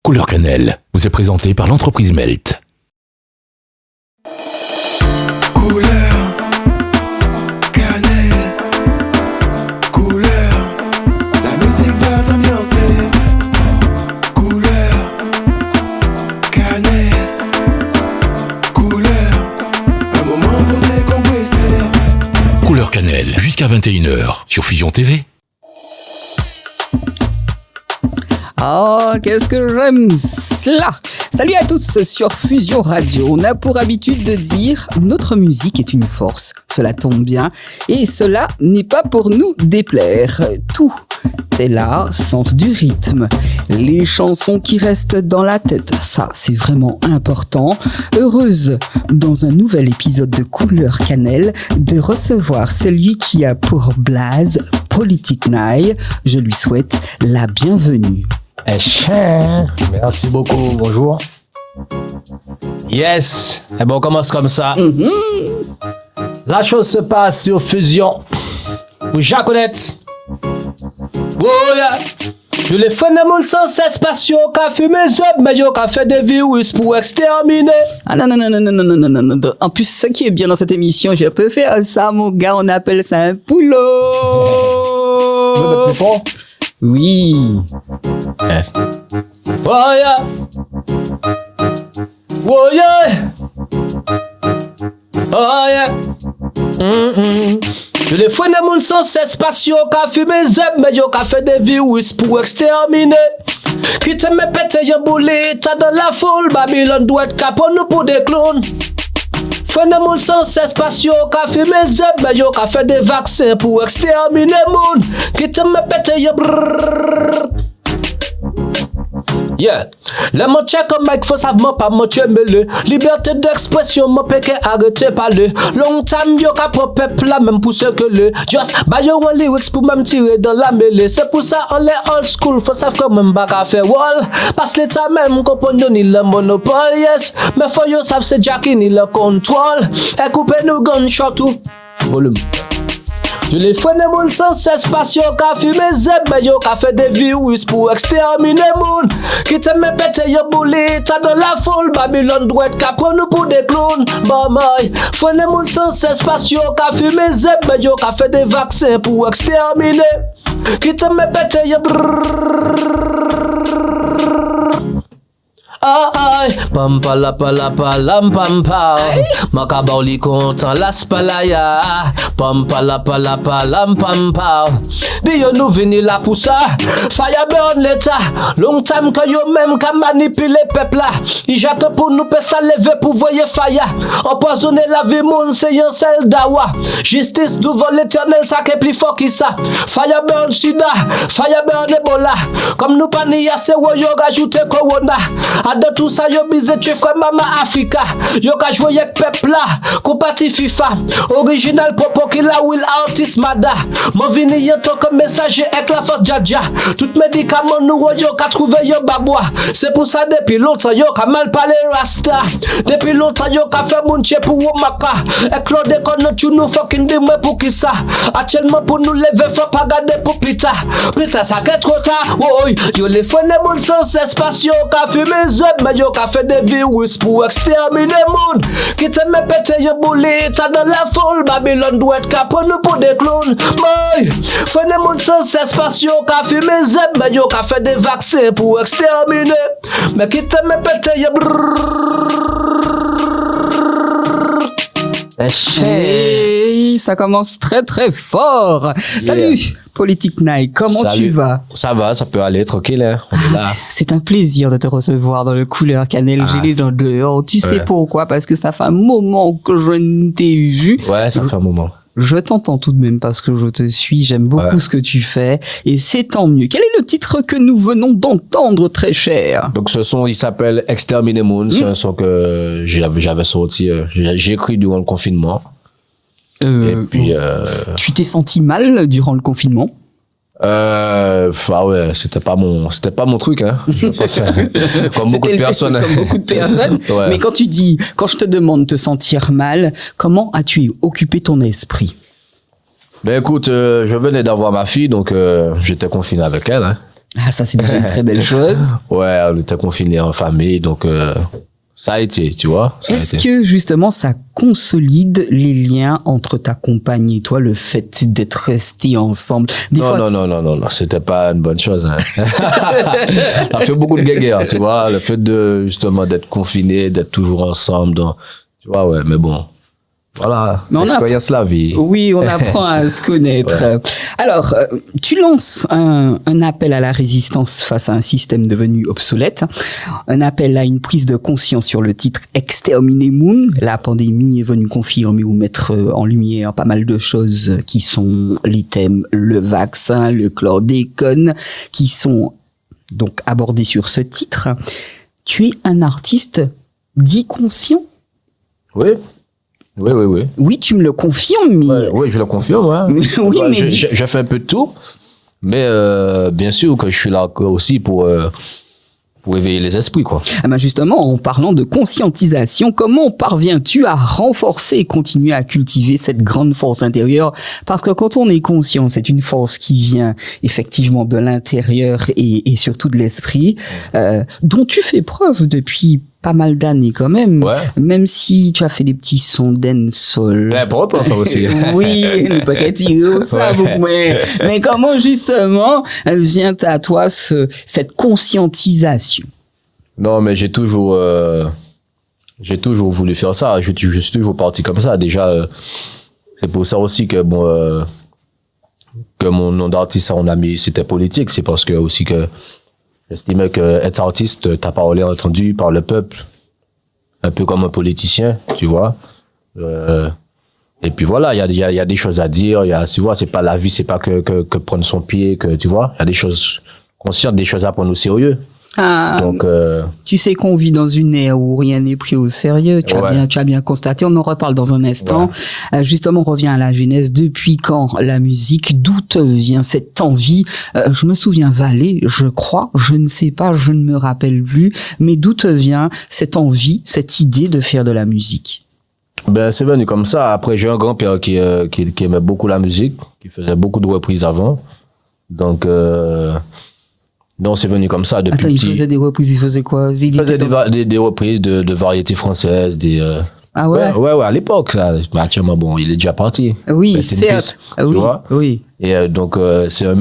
Couleur Cannelle vous est présenté par l'entreprise Melt. Couleur Cannelle, couleur, la musique va t'ambiancer. Couleur Cannelle, couleur, un moment pour décompresser. Couleur Cannelle jusqu'à 21h sur Fusion TV. Oh, qu'est-ce que j'aime cela! Salut à tous sur Fusion Radio. On a pour habitude de dire notre musique est une force. Cela tombe bien et cela n'est pas pour nous déplaire. Tout est là, sens du rythme. Les chansons qui restent dans la tête, ça c'est vraiment important. Heureuse dans un nouvel épisode de Couleur Cannelle de recevoir celui qui a pour blaze Politic Night. Je lui souhaite la bienvenue. Merci beaucoup, bonjour. Yes, et bon, on commence comme ça. La chose se passe sur Fusion. Vous connaissez. Oh yeah. Je les phénomènes sans cesse spatiaux qu'a fumé up, mais yo qu'a fait des virus pour exterminer. Ah non. En plus, ce qui est bien dans cette émission, je peux faire ça, mon gars, on appelle ça un poulot. Vous êtes plus fort? Oui. Yes. Oh yeah. Oh yeah. Oh yeah. Je les phénomènes sans cesse spatiaux qu'a fumé zeb, mais yo qu'a fait des virus pour exterminer. Qui te me pète y'a boulé, t'as dans la foule, Babylone doit être capon nous pour des clones. Phénomène sans cesse spatiaux qu'a fumé zeb, mais yo qu'a fait des vaccins pour exterminer moun. Qui te me pète y'a brrrr. Yeah, les mots comme Mike faut savoir pas montrer mêlé. Liberté d'expression, mon péché arrêtez parler. Long time yo ka pour peuple la même pour ce que le. Just buy your one lyrics pour même tirer dans la mêlée. C'est pour ça on les old school, faut savoir même pas qu'à faire wall. Parce que l'état même compagnon ni le monopole, yes. Mais faut yo savent c'est Jackie ni le contrôle. Et coupez nous gunshot tout. Volume. Je les phénomènes sans cesse spatiaux qu'a fumé zeb, mais yo qu'a fait des virus pour exterminer moun. Qui te me pète yo boulé, t'as dans la foule, Babylone doit être capon nous pour des clones. Bah my, phénomènes sans cesse spatiaux qu'a fumé zeb, mais yo qu'a fait des vaccins pour exterminer. Qui te me pète yo brrrr. Aïe, pam pala pala palam pam pa. Makabauli content las palaya. Pam pala pala palam pam pa. Dio nous vini là pour ça. Fire burn l'état. Long time que yo même ka manipuler peuple là. Il jette pour nous peut ça lever pour voyer fire. Empoisonner la vie moun c'est yon sel dawa. Justice devant l'éternel ça qui est plus fort que ça. Fire burn sida, fire burn Ebola. Comme nous pas ni assez yo rajouter corona. De tout ça yo bise tu frère maman Africa. Yo ka jouer avec peuple là, compati FIFA. Original popo qui la will artist mada. Mon vini yon ton comme messager avec la force djadja. Tout médicament nous yo ka trouver yo babwa. C'est pour ça depuis longtemps yo ka mal parler rasta. Depuis longtemps yo ka fait moun tche pour Womaka. Et Claude qu'on tu nous fucking dis moi pour qui ça. Actuellement pour nous lever faut pas garder pour plus tard. Plus tard ça qu'est trop tard. Oh yo les phénomènes sans cesse spatiaux ka fumer mais yo ka fait des virus pour exterminer moun. Qui te me pète yo boulé, t'as dans la foule, Babylone doit être capon nous pour des clones. Boy, phénomène sans cesse spatiaux ka fumé zeb, mais yo ka fait des vaccins pour exterminer. Mais qui te me pète yo Hey, ça commence très très fort. Salut, Politic Night, comment tu vas? Ça va, ça peut aller, tranquille, hein. On est là. C'est un plaisir de te recevoir dans le Couleur Cannelle. J'ai les dents dehors. Tu sais pourquoi? Parce que ça fait un moment que je ne t'ai vu. Ouais, ça fait un moment. Je t'entends tout de même parce que je te suis, j'aime beaucoup ce que tu fais et c'est tant mieux. Quel est le titre que nous venons d'entendre, très cher? Donc ce son, il s'appelle Exterminer Moon. C'est un son que j'avais sorti, j'ai écrit durant le confinement. Et puis tu t'es senti mal durant le confinement? Ah ouais, c'était pas mon truc, hein. Comme beaucoup de personnes. Comme beaucoup de personnes. Ouais. Mais quand je te demande de te sentir mal, comment as-tu occupé ton esprit? Ben écoute, je venais d'avoir ma fille, donc j'étais confiné avec elle, hein. Ah, ça, c'est déjà une très belle chose. Ouais, on était confinés en famille, donc ça a été, tu vois. Est-ce que justement ça consolide les liens entre ta compagne et toi, le fait d'être restés ensemble? Non, c'était pas une bonne chose. Hein. Ça fait beaucoup de guéguerre, tu vois. Le fait de justement d'être confiné, d'être toujours ensemble, donc, tu vois, ouais, mais bon. Voilà, l'expérience la vie. Oui, on apprend à se connaître. Ouais. Alors, tu lances un appel à la résistance face à un système devenu obsolète, un appel à une prise de conscience sur le titre Exterminemos. La pandémie est venue confirmer ou mettre en lumière pas mal de choses qui sont les thèmes, le vaccin, le chlordécone, qui sont donc abordés sur ce titre. Tu es un artiste dit conscient? Oui. Oui. Oui, tu me le confirmes, mais... Oui, je le confirme, ouais. Oui, mais... J'ai fait un peu de tout, mais bien sûr que je suis là aussi pour éveiller les esprits, quoi. Ah ben justement, en parlant de conscientisation, comment parviens-tu à renforcer et continuer à cultiver cette grande force intérieure? Parce que quand on est conscient, c'est une force qui vient effectivement de l'intérieur et surtout de l'esprit, dont tu fais preuve depuis pas mal d'années quand même, même si tu as fait des petits sons dancehall. Ouais, pour autant ça aussi. Oui, ne pas tirer au sabot, mais comment justement vient à toi cette conscientisation? Non, mais j'ai toujours voulu faire ça. Je suis toujours parti comme ça. Déjà, c'est pour ça aussi que que mon nom d'artiste, on a mis, c'était politique. C'est parce que aussi que j'estimais que être artiste, ta parole est entendue par le peuple, un peu comme un politicien, tu vois. Et puis voilà, il y a des choses à dire. Tu vois, c'est pas la vie, c'est pas que prendre son pied, que tu vois. Il y a des choses conscientes, des choses à prendre au sérieux. Donc, tu sais qu'on vit dans une ère où rien n'est pris au sérieux. Tu as bien constaté. On en reparle dans un instant. Ouais. Justement, on revient à la genèse. Depuis quand la musique? D'où te vient cette envie? Je me souviens Valais, je crois. Je ne sais pas, je ne me rappelle plus. Mais d'où te vient cette envie, cette idée de faire de la musique? Ben, c'est venu comme ça. Après, j'ai un grand-père qui aimait beaucoup la musique, qui faisait beaucoup de reprises avant. Donc, c'est venu comme ça depuis petit. Il faisait des reprises, il faisait quoi? Il faisait des reprises de variétés françaises, Ah ouais? Ouais, à l'époque, ça. Actuellement, bon, il est déjà parti. Oui, certes. Tu vois? Oui. Et donc, c'est un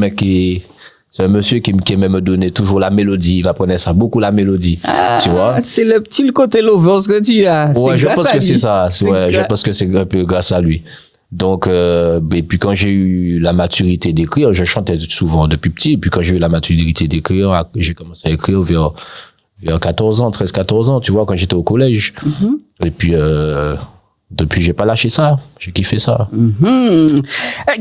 monsieur qui aimait me donner toujours la mélodie. Il m'apprenait ça, beaucoup la mélodie. Tu vois? C'est le petit côté lover que tu as. Ouais, je pense que c'est ça. Je pense que c'est un peu grâce à lui. Donc, et puis quand j'ai eu la maturité d'écrire, je chantais souvent depuis petit. Et puis quand j'ai eu la maturité d'écrire, j'ai commencé à écrire vers 14 ans, 13-14 ans, tu vois, quand j'étais au collège. Mm-hmm. Et puis, depuis, j'ai pas lâché ça. J'ai kiffé ça. Mm-hmm.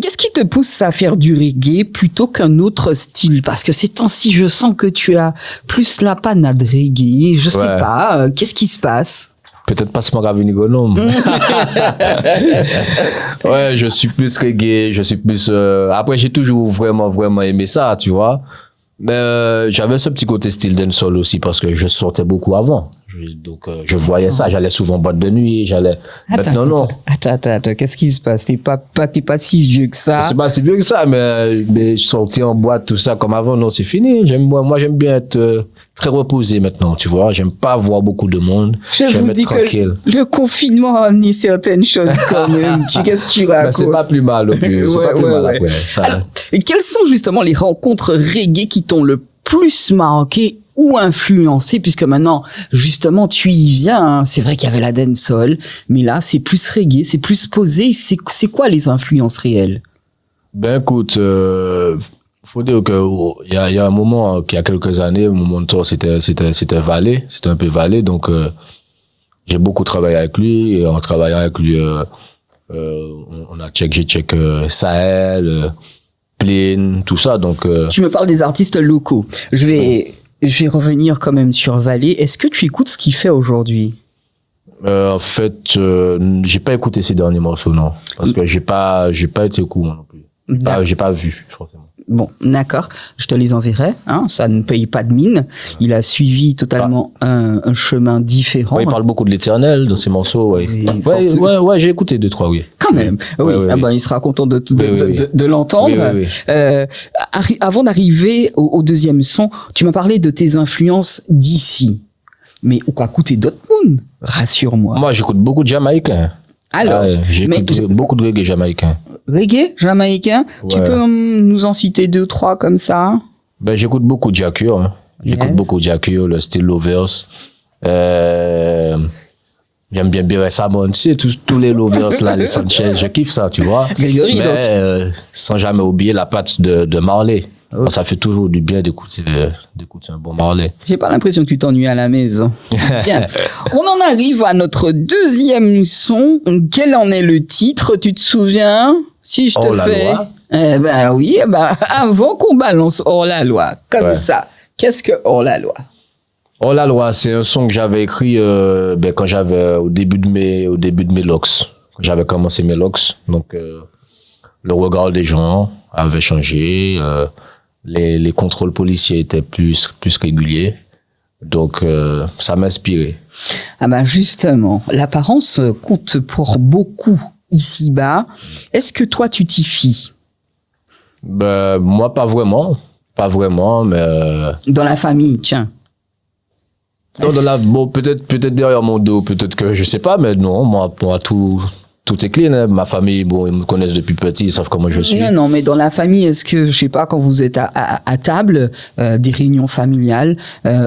Qu'est-ce qui te pousse à faire du reggae plutôt qu'un autre style? Parce que ces temps-ci, je sens que tu as plus la panade reggae. Je sais pas. Qu'est-ce qui se passe? Peut-être pas ce Magavigonom. Ouais, je suis plus reggae, je suis plus... Après, j'ai toujours vraiment aimé ça, tu vois. Mais j'avais ce petit côté style dancehall aussi parce que je sortais beaucoup avant. Donc, je voyais ça, j'allais souvent en boîte de nuit, Maintenant, non. Attends, qu'est-ce qui se passe? T'es pas si vieux que ça. C'est pas si vieux que ça, mais je sortais en boîte, tout ça, comme avant, non, c'est fini. Moi, j'aime bien être très reposé maintenant, tu vois. J'aime pas voir beaucoup de monde. Je vous dis tranquille. Que le confinement a amené certaines choses quand même. Qu'est-ce que tu racontes? C'est pas plus mal, plus. C'est pas plus mal après. Ça... Alors, quelles sont justement les rencontres reggae qui t'ont le plus marqué ou influencé, puisque maintenant, justement, tu y viens, hein. C'est vrai qu'il y avait la dancehall, mais là, c'est plus reggae, c'est plus posé. C'est quoi les influences réelles? Ben, écoute, faut dire que il y a un moment, il y a quelques années, mon mentor, c'était Valais, c'était un peu Valais, donc, j'ai beaucoup travaillé avec lui, et en travaillant avec lui, j'ai check Sahel, Plaine, tout ça, donc, Tu me parles des artistes locaux. Je vais revenir quand même sur Valais. Est-ce que tu écoutes ce qu'il fait aujourd'hui? En fait, j'ai pas écouté ces derniers morceaux, non. Parce que j'ai pas été au courant non plus. J'ai pas vu, forcément. Bon, d'accord. Je te les enverrai, hein. Ça ne paye pas de mine. Il a suivi totalement un chemin différent. Ouais, il parle beaucoup de l'Éternel dans ses morceaux, ouais. Ouais, j'ai écouté 2-3, oui. Quand même. Oui. Oui. Ah ben, il sera content de Oui. de l'entendre. Oui. Avant d'arriver au deuxième son, tu m'as parlé de tes influences d'ici. Mais ou quoi coûter Dortmund, rassure-moi. Moi, j'écoute beaucoup de Jamaïcains. Alors, j'écoute beaucoup de reggae jamaïcain. Reggae jamaïcain, tu Ouais. peux nous en citer 2, 3 comme ça? Ben, j'écoute beaucoup de Jacure. Hein. J'écoute beaucoup de Jacure, le style Lovers. J'aime bien Bire Samon, tu sais, tous les Lovers là, les Sanchez, je kiffe ça, tu vois. Grégory, donc. Mais sans jamais oublier la patte de Marley. Oh. Ça fait toujours du bien d'écouter un bon Marley. J'ai pas l'impression que tu t'ennuies à la maison. Bien. On en arrive à notre deuxième son. Quel en est le titre? Tu te souviens? Si je te Hors la fais. loi. Eh ben oui, avant qu'on balance hors la loi, comme Ouais. ça. Qu'est-ce que hors la loi? Oh la loi, c'est un son que j'avais écrit quand j'avais au début de mes locks. Quand j'avais commencé mes locks. Donc le regard des gens avait changé. Les contrôles policiers étaient plus réguliers. Donc, ça m'a inspiré. Ah ben justement, l'apparence compte pour beaucoup ici-bas. Est-ce que toi, tu t'y fies? Ben, moi, pas vraiment. Pas vraiment, mais... Dans la famille, tiens. bon, peut-être derrière mon dos, peut-être que je sais pas, mais non, moi tout est clean. Hein. Ma famille, bon, ils me connaissent depuis petit, ils savent comment je suis. Non, mais dans la famille, est-ce que, je sais pas, quand vous êtes à table, des réunions familiales,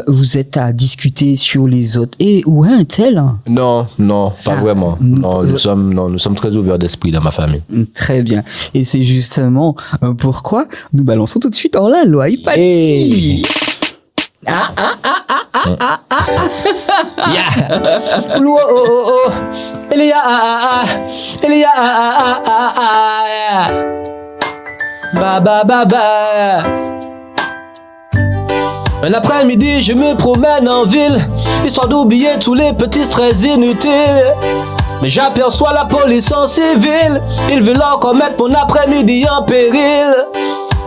vous êtes à discuter sur les autres, et ouais, un tel? Non, pas vraiment. Non, nous sommes très ouverts d'esprit dans ma famille. Très bien. Et c'est justement pourquoi nous balançons tout de suite hors la loi. Hypatie. Yeah. Un après-midi, je me promène en ville, histoire d'oublier tous les petits stress inutiles. Mais j'aperçois la police en civil, ils veulent encore mettre mon après-midi en péril.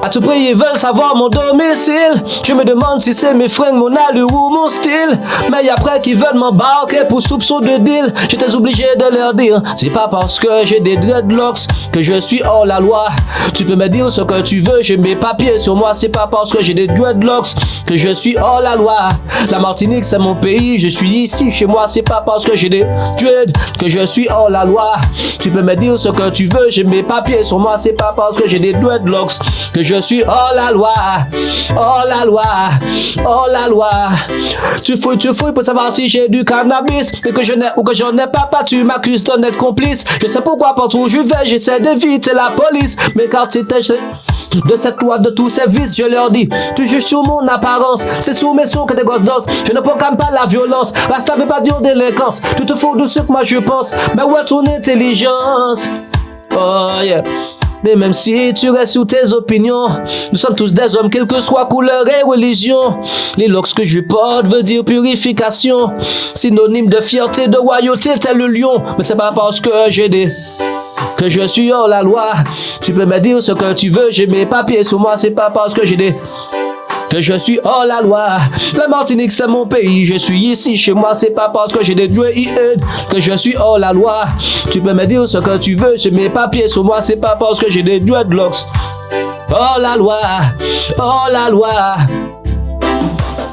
À tout prix, ils veulent savoir mon domicile. Je me demande si c'est mes fringues, mon allure ou mon style. Mais après qu'ils veulent m'embarquer pour soupçon de deal, j'étais obligé de leur dire: c'est pas parce que j'ai des dreadlocks que je suis hors la loi. Tu peux me dire ce que tu veux, j'ai mes papiers sur moi. C'est pas parce que j'ai des dreadlocks que je suis hors la loi. La Martinique c'est mon pays, je suis ici chez moi. C'est pas parce que j'ai des dreads que je suis hors la loi. Tu peux me dire ce que tu veux, j'ai mes papiers sur moi. C'est pas parce que j'ai des dreadlocks que je suis hors la loi. Hors la loi, hors la loi. Tu fouilles pour savoir si j'ai du cannabis, mais que je n'ai ou que j'en ai pas, tu m'accuses d'en être complice. Je sais pourquoi partout où je vais, j'essaie d'éviter la police. Mais quand c'était de cette loi, de tous ces vices, je leur dis: tu juges sur mon apparence, c'est sous mes sons que des gosses dansent. Je ne proclame pas la violence, Rasta veut pas dire délinquance. Tu te fous de ce que moi je pense, mais où est ton intelligence? Oh yeah. Mais même si tu restes sous tes opinions, nous sommes tous des hommes, quelle que soit couleur et religion. Les locks que je porte veut dire purification, synonyme de fierté, de royauté, tel le lion. Mais c'est pas parce que j'ai que je suis hors la loi. Tu peux me dire ce que tu veux, j'ai mes papiers sur moi. C'est pas parce que j'ai que je suis hors la loi. La Martinique c'est mon pays, je suis ici chez moi. C'est pas parce que j'ai des dreads que je suis hors la loi. Tu peux me dire ce que tu veux, j'ai mes papiers sur moi. C'est pas parce que j'ai des dreadlocks. Hors la loi, hors la loi.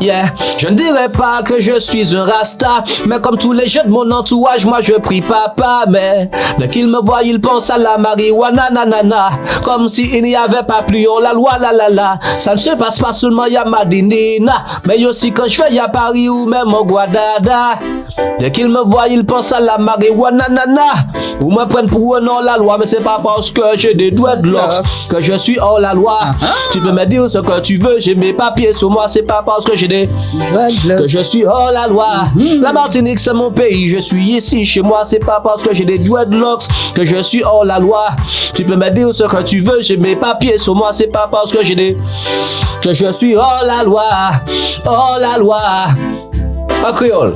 Yeah, je ne dirais pas que je suis un rasta, mais comme tous les jeunes de mon entourage, moi je prie papa. Mais dès qu'ils me voient, ils pensent à la marijuana, nanana, comme s'il n'y avait pas plus haut la loi, la la la. Ça ne se passe pas seulement à Madinina, mais aussi quand je vais à Paris ou même au Guadada. Dès qu'ils me voient, ils pensent à la marijuana, nanana, ou me prennent pour un hors la loi. Mais c'est pas parce que j'ai des dreadlocks que je suis hors la loi. Tu peux me dire ce que tu veux, j'ai mes papiers sur moi. C'est pas parce que j'ai que je suis hors la loi. La Martinique c'est mon pays, je suis ici chez moi. C'est pas parce que j'ai des dreadlocks que je suis hors la loi. Tu peux me dire ce que tu veux, j'ai mes papiers sur moi. C'est pas parce que j'ai que je suis hors la loi. Hors la loi. En créole.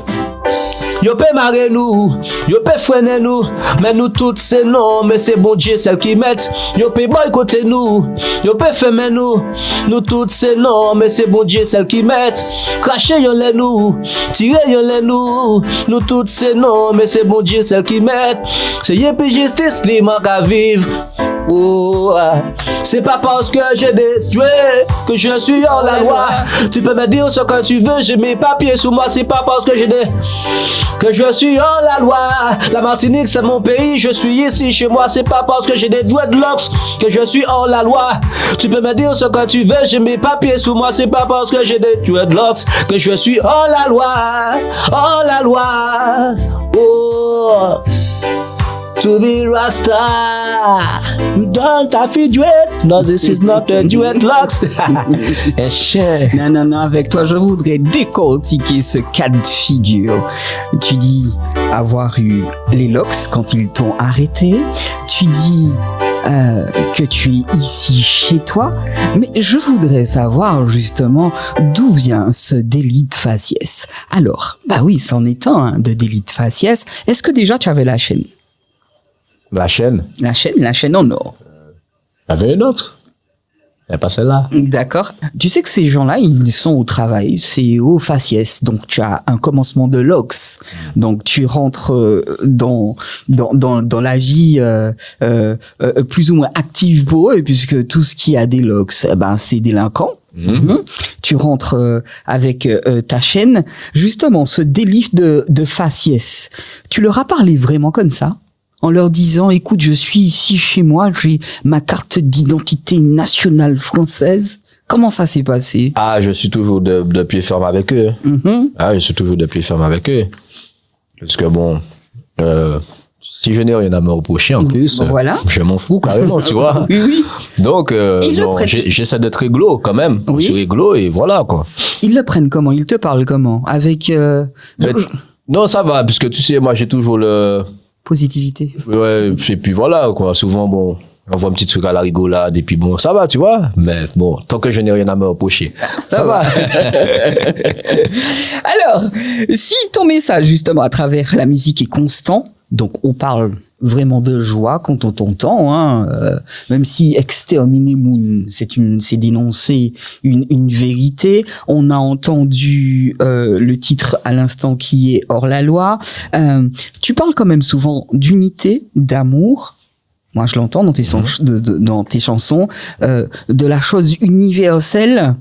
Yo peut marrer nous, yo peut freiner nous, mais nous toutes c'est non, mais c'est bon Dieu celle qui met. Yo peut boycotter nous, yo peut fermer nous, nous toutes c'est non, mais c'est bon Dieu celle qui met. Cracher yon les nous, tirer yon les nous toutes c'est non, mais c'est bon Dieu celle qui met. C'est yé puis justice li manque à vivre. Oh, c'est pas parce que j'ai détruit que je suis hors la loi. Tu peux me dire ce que tu veux, j'ai mes papiers sous moi. C'est pas parce que que je suis hors la loi. La Martinique c'est mon pays, je suis ici chez moi. C'est pas parce que j'ai des dreadlocks que je suis hors la loi. Tu peux me dire ce que tu veux, j'ai mes papiers sous moi. C'est pas parce que j'ai des dreadlocks que je suis hors la loi. Hors la loi. Oh, to be Rasta, you don't have to duet. No, this is not a duet locks. Et chien. Non, avec toi, je voudrais décortiquer ce cas de figure. Tu dis avoir eu les locks quand ils t'ont arrêté. Tu dis que tu es ici chez toi. Mais je voudrais savoir justement d'où vient ce délit de faciès. Alors, bah oui, c'en est un de délit de faciès. Est-ce que déjà tu avais la chaîne? La chaîne. La chaîne en or. Il y avait une autre. Mais pas celle-là. D'accord. Tu sais que ces gens-là, ils sont au travail, c'est au faciès. Donc, tu as un commencement de LOX. Donc, tu rentres dans la vie plus ou moins active pour eux, puisque tout ce qui a des LOX, c'est délinquant. Tu rentres avec ta chaîne. Justement, ce délit de faciès, tu leur as parlé vraiment comme ça? En leur disant, écoute, je suis ici chez moi, j'ai ma carte d'identité nationale française. Comment ça s'est passé? Ah, je suis toujours de pied ferme avec eux. Ah, je suis toujours de pied ferme avec eux. Parce que bon, si je n'ai rien à me reprocher en plus, voilà. Je m'en fous carrément, tu vois. Oui. Donc, j'essaie d'être réglo quand même. Oui. Je suis réglo et voilà, quoi. Ils le prennent comment? Ils te parlent comment? Avec... Non, ça va, puisque tu sais, moi j'ai toujours le... Positivité. Ouais, et puis voilà, quoi. Souvent, bon, on voit un petit truc à la rigolade, et puis bon, ça va, tu vois. Mais bon, tant que je n'ai rien à me reprocher, ça va. Alors, si ton message, justement, à travers la musique est constant, donc on parle vraiment de joie quand on t'entend, hein, même si exterminer Moon, c'est dénoncer une vérité. On a entendu le titre à l'instant qui est hors la loi. Tu parles quand même souvent d'unité, d'amour. Moi, je l'entends dans tes chansons, de la chose universelle.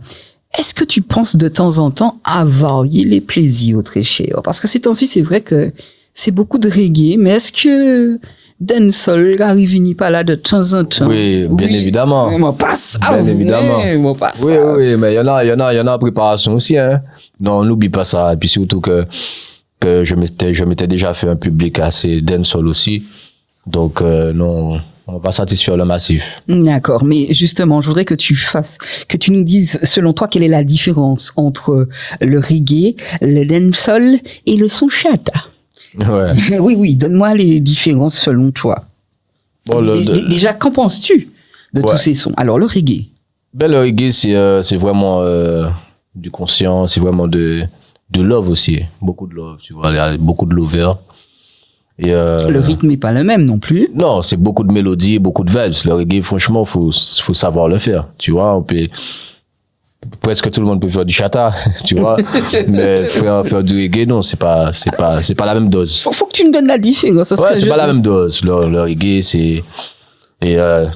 Est-ce que tu penses de temps en temps à varier les plaisirs très chers? Parce que ces temps-ci, c'est vrai que c'est beaucoup de reggae, mais est-ce que dancehall arrive pas là de temps en temps? Oui, bien évidemment. Moi pas ça. Bien évidemment. Moi pas ça. Oui, mais il y en a en préparation aussi, hein. Non, n'oublie pas ça. Et puis surtout que je m'étais déjà fait un public assez dancehall aussi. Donc, non, on va pas satisfaire le massif. D'accord. Mais justement, je voudrais que tu nous dises, selon toi, quelle est la différence entre le reggae, le dancehall et le son chata? Ouais. Oui, donne-moi les différences selon toi. Bon, déjà, qu'en penses-tu de tous ces sons? Alors, le reggae. Ben, le reggae, c'est vraiment du conscient, c'est vraiment de love aussi. Beaucoup de love, tu vois, il y a beaucoup de lover. Et le rythme n'est pas le même non plus. Non, c'est beaucoup de mélodies, beaucoup de vibes. Le reggae, franchement, faut savoir le faire. Tu vois, presque tout le monde peut faire du chata, tu vois. Mais faire du reggae, non, c'est pas la même dose. Faut que tu me donnes la différence. Ouais, c'est pas la même dose. Le reggae, c'est,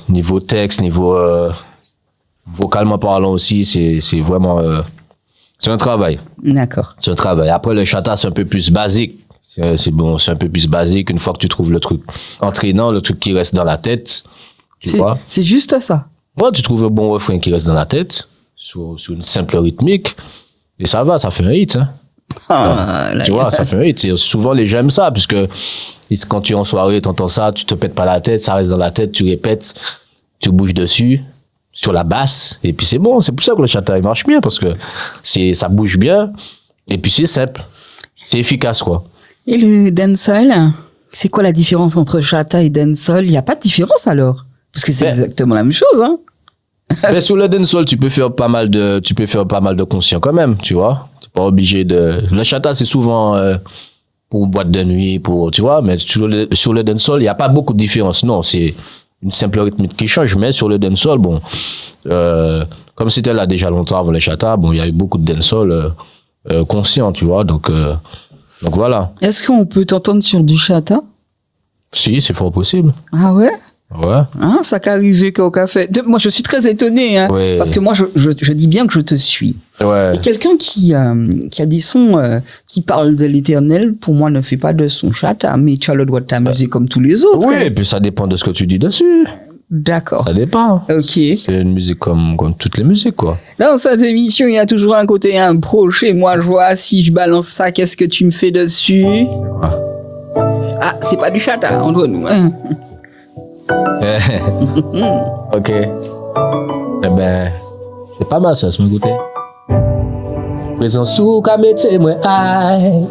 niveau texte, niveau, vocalement parlant aussi, c'est vraiment, c'est un travail. D'accord. C'est un travail. Après, le chata, c'est un peu plus basique. C'est bon, c'est un peu plus basique. Une fois que tu trouves le truc entraînant, le truc qui reste dans la tête, tu vois. C'est juste ça. Bon, tu trouves un bon refrain qui reste dans la tête, sur une simple rythmique, et ça va, ça fait un hit, hein. Tu vois, ça fait un hit. Et souvent, les gens aiment ça, puisque quand tu es en soirée, t'entends ça, tu te pètes pas la tête, ça reste dans la tête, tu répètes, tu bouges dessus, sur la basse, et puis c'est bon. C'est pour ça que le chata, il marche bien, parce que ça bouge bien, et puis c'est simple. C'est efficace, quoi. Et le dancehall, c'est quoi la différence entre chata et dancehall? Il n'y a pas de différence alors? Parce que c'est exactement la même chose, hein? Mais sur le dancehall, tu peux faire pas mal de conscient quand même, tu vois. T'es pas obligé de... Le chata, c'est souvent pour boîte de nuit, pour, tu vois, mais sur le dancehall, il n'y a pas beaucoup de différence. Non, c'est une simple rythmique qui change, mais sur le dancehall, bon, comme c'était là déjà longtemps avant les Chata, bon, il y a eu beaucoup de dancehall conscients, tu vois, donc voilà. Est-ce qu'on peut t'entendre sur du Chata? Si, c'est fort possible. Ah ouais? Ouais. Hein, ça qu'est arrivé qu'au café. Moi, je suis très étonné, hein, Ouais. parce que moi, je dis bien que je te suis. Ouais. Et quelqu'un qui a des sons qui parlent de l'éternel, pour moi, ne fait pas de son Chata, mais tu as le droit de t'amuser comme tous les autres. Oui, hein. et puis ça dépend de ce que tu dis dessus. D'accord. Ça dépend. Ok. C'est une musique comme toutes les musiques, quoi. Dans cette émission, il y a toujours un côté impro chez moi. Je vois, si je balance ça, qu'est-ce que tu me fais dessus? Ah, c'est pas du Chata, entre nous. Hein. Ok. Eh ben, c'est pas mal ça, je me goûter. Présent sous kamete moi aïe.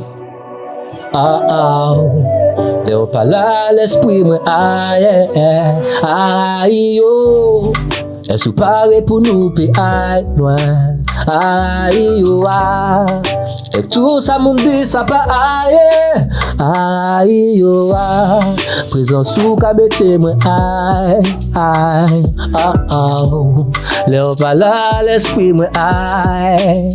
Léo pas là l'esprit moi aïe. Aïe yo. Est-ce paré pour nous pe aïe loin. Aïe yo. Et tout ça moun dit ça pas aïe. Aïe yo. Présent sous kamete moi aïe. Léo pas là l'esprit moi aïe.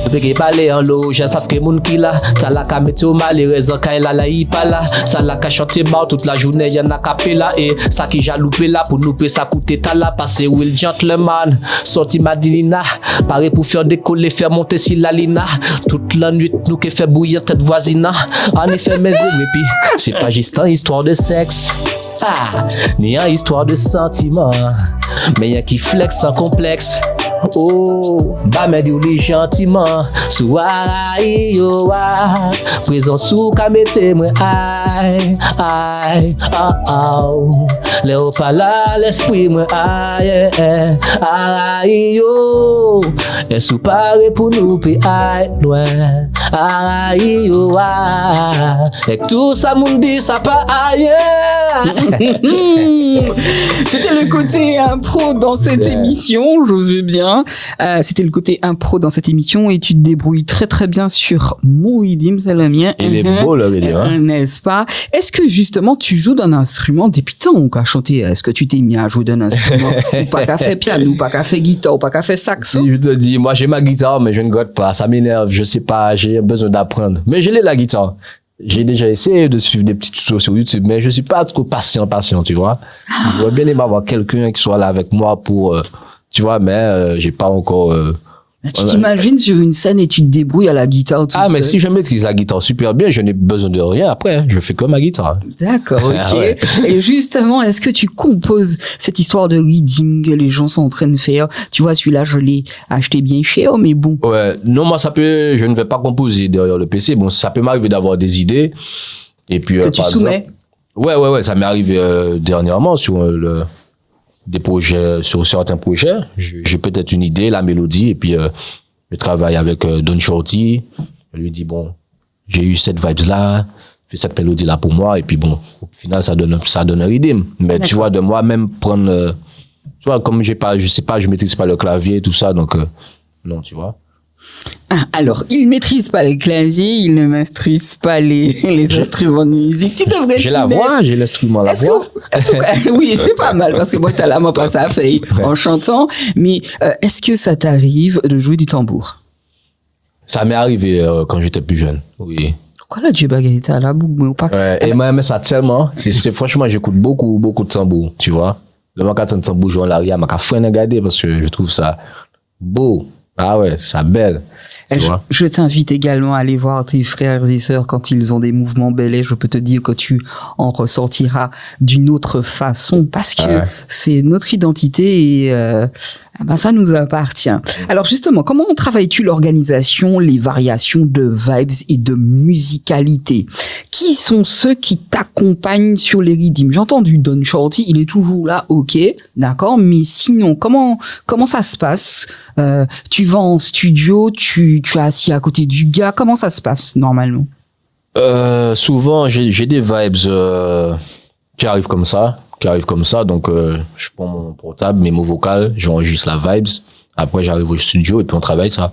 Depuis qu'il parle en loge, savent que moun qui là, ça la ka mette au mal, les raisons quand il a la y pas là, ça la ka chanter bar toute la journée, y'en a capé là, et ça qui jaloupé là, pour nous payer ça coûter ta là, passer Will Gentleman, sorti Madinina, paré pour faire décoller, faire monter si la lina, toute la nuit nous qui fait bouillir tête voisine, en effet mes et puis, c'est pas juste une histoire de sexe, ni une histoire de sentiment, mais y'a qui flex sans complexe. Oh, bah mais dis les gentiment, sous aïe yo présent sous kamete moi aïe Léo pas là l'esprit moi aïe yo et sous paré pour nous pe aïe loin aïe yo et tout ça moun dit ça pas aïe. C'était le côté impro dans cette émission, je veux bien. C'était le côté impro dans cette émission et tu te débrouilles très très bien sur Mouidim, c'est le mien. Il est beau le vidéo. N'est-ce pas? Est-ce que justement tu joues d'un instrument depuis tant ou qu'à chanter? Est-ce que tu t'es mis à jouer d'un instrument? Ou pas qu'à faire piano, ou pas qu'à faire guitare, ou pas qu'à faire saxo? Si je te dis, moi j'ai ma guitare mais je ne gote pas, ça m'énerve, je sais pas, j'ai besoin d'apprendre. Mais je l'ai la guitare. J'ai déjà essayé de suivre des petits tutos sur YouTube, mais je suis pas trop patient, tu vois. J'aurais bien aimé avoir quelqu'un qui soit là avec moi pour, tu vois, mais j'ai pas encore... Tu t'imagines sur une scène et tu te débrouilles à la guitare tout seul? Mais si je maîtrise la guitare super bien, je n'ai besoin de rien après, je fais comme ma guitare. D'accord, ok. Ah ouais. Et justement, est-ce que tu composes cette histoire de reading que les gens sont en train de faire? Tu vois, celui-là, je l'ai acheté bien cher, mais bon. Ouais, non, moi je ne vais pas composer derrière le PC. Bon, ça peut m'arriver d'avoir des idées. Et puis, Que tu soumets? Ouais, ça m'est arrivé dernièrement sur des projets, sur certains projets. J'ai peut-être une idée, la mélodie, et puis je travaille avec Don Shorty. Je lui dis, bon, j'ai eu cette vibe-là, fais cette mélodie-là pour moi, et puis bon, au final, ça donne un rythme. Mais tu vois, de moi-même prendre, tu vois, comme je sais pas, je maîtrise pas le clavier, tout ça, donc, non, tu vois. Alors, il maîtrise pas le clavier, il ne maîtrise pas les instruments de musique. Tu devrais J'ai la voix, j'ai l'instrument, la voix. Oui, c'est pas mal, parce que moi, t'as la main pas ça fait en chantant. Mais, est-ce que ça t'arrive de jouer du tambour? Ça m'est arrivé quand j'étais plus jeune, oui. Pourquoi là, tu bagaille à la boucle, ou pas? Ouais, et moi, mais ça tellement, franchement, j'écoute beaucoup de tambour, tu vois. Le moment quand un tambour joue en l'arrière, je freine à regarder parce que je trouve ça beau. Ah ouais, ça belle. Je t'invite également à aller voir tes frères et sœurs quand ils ont des mouvements bellets. Je peux te dire que tu en ressortiras d'une autre façon parce que c'est notre identité et ça nous appartient. Alors justement, comment travailles-tu l'organisation, les variations de vibes et de musicalité? Qui sont ceux qui t'accompagnent sur les rythmes? J'ai entendu Don Shorty, il est toujours là, ok, d'accord, mais sinon, comment ça se passe? Tu vas en studio, tu es assis à côté du gars, comment ça se passe normalement? Souvent, j'ai des vibes qui arrivent comme ça, donc je prends mon portable, mes mots vocaux, j'enregistre la vibes, après j'arrive au studio et puis on travaille ça.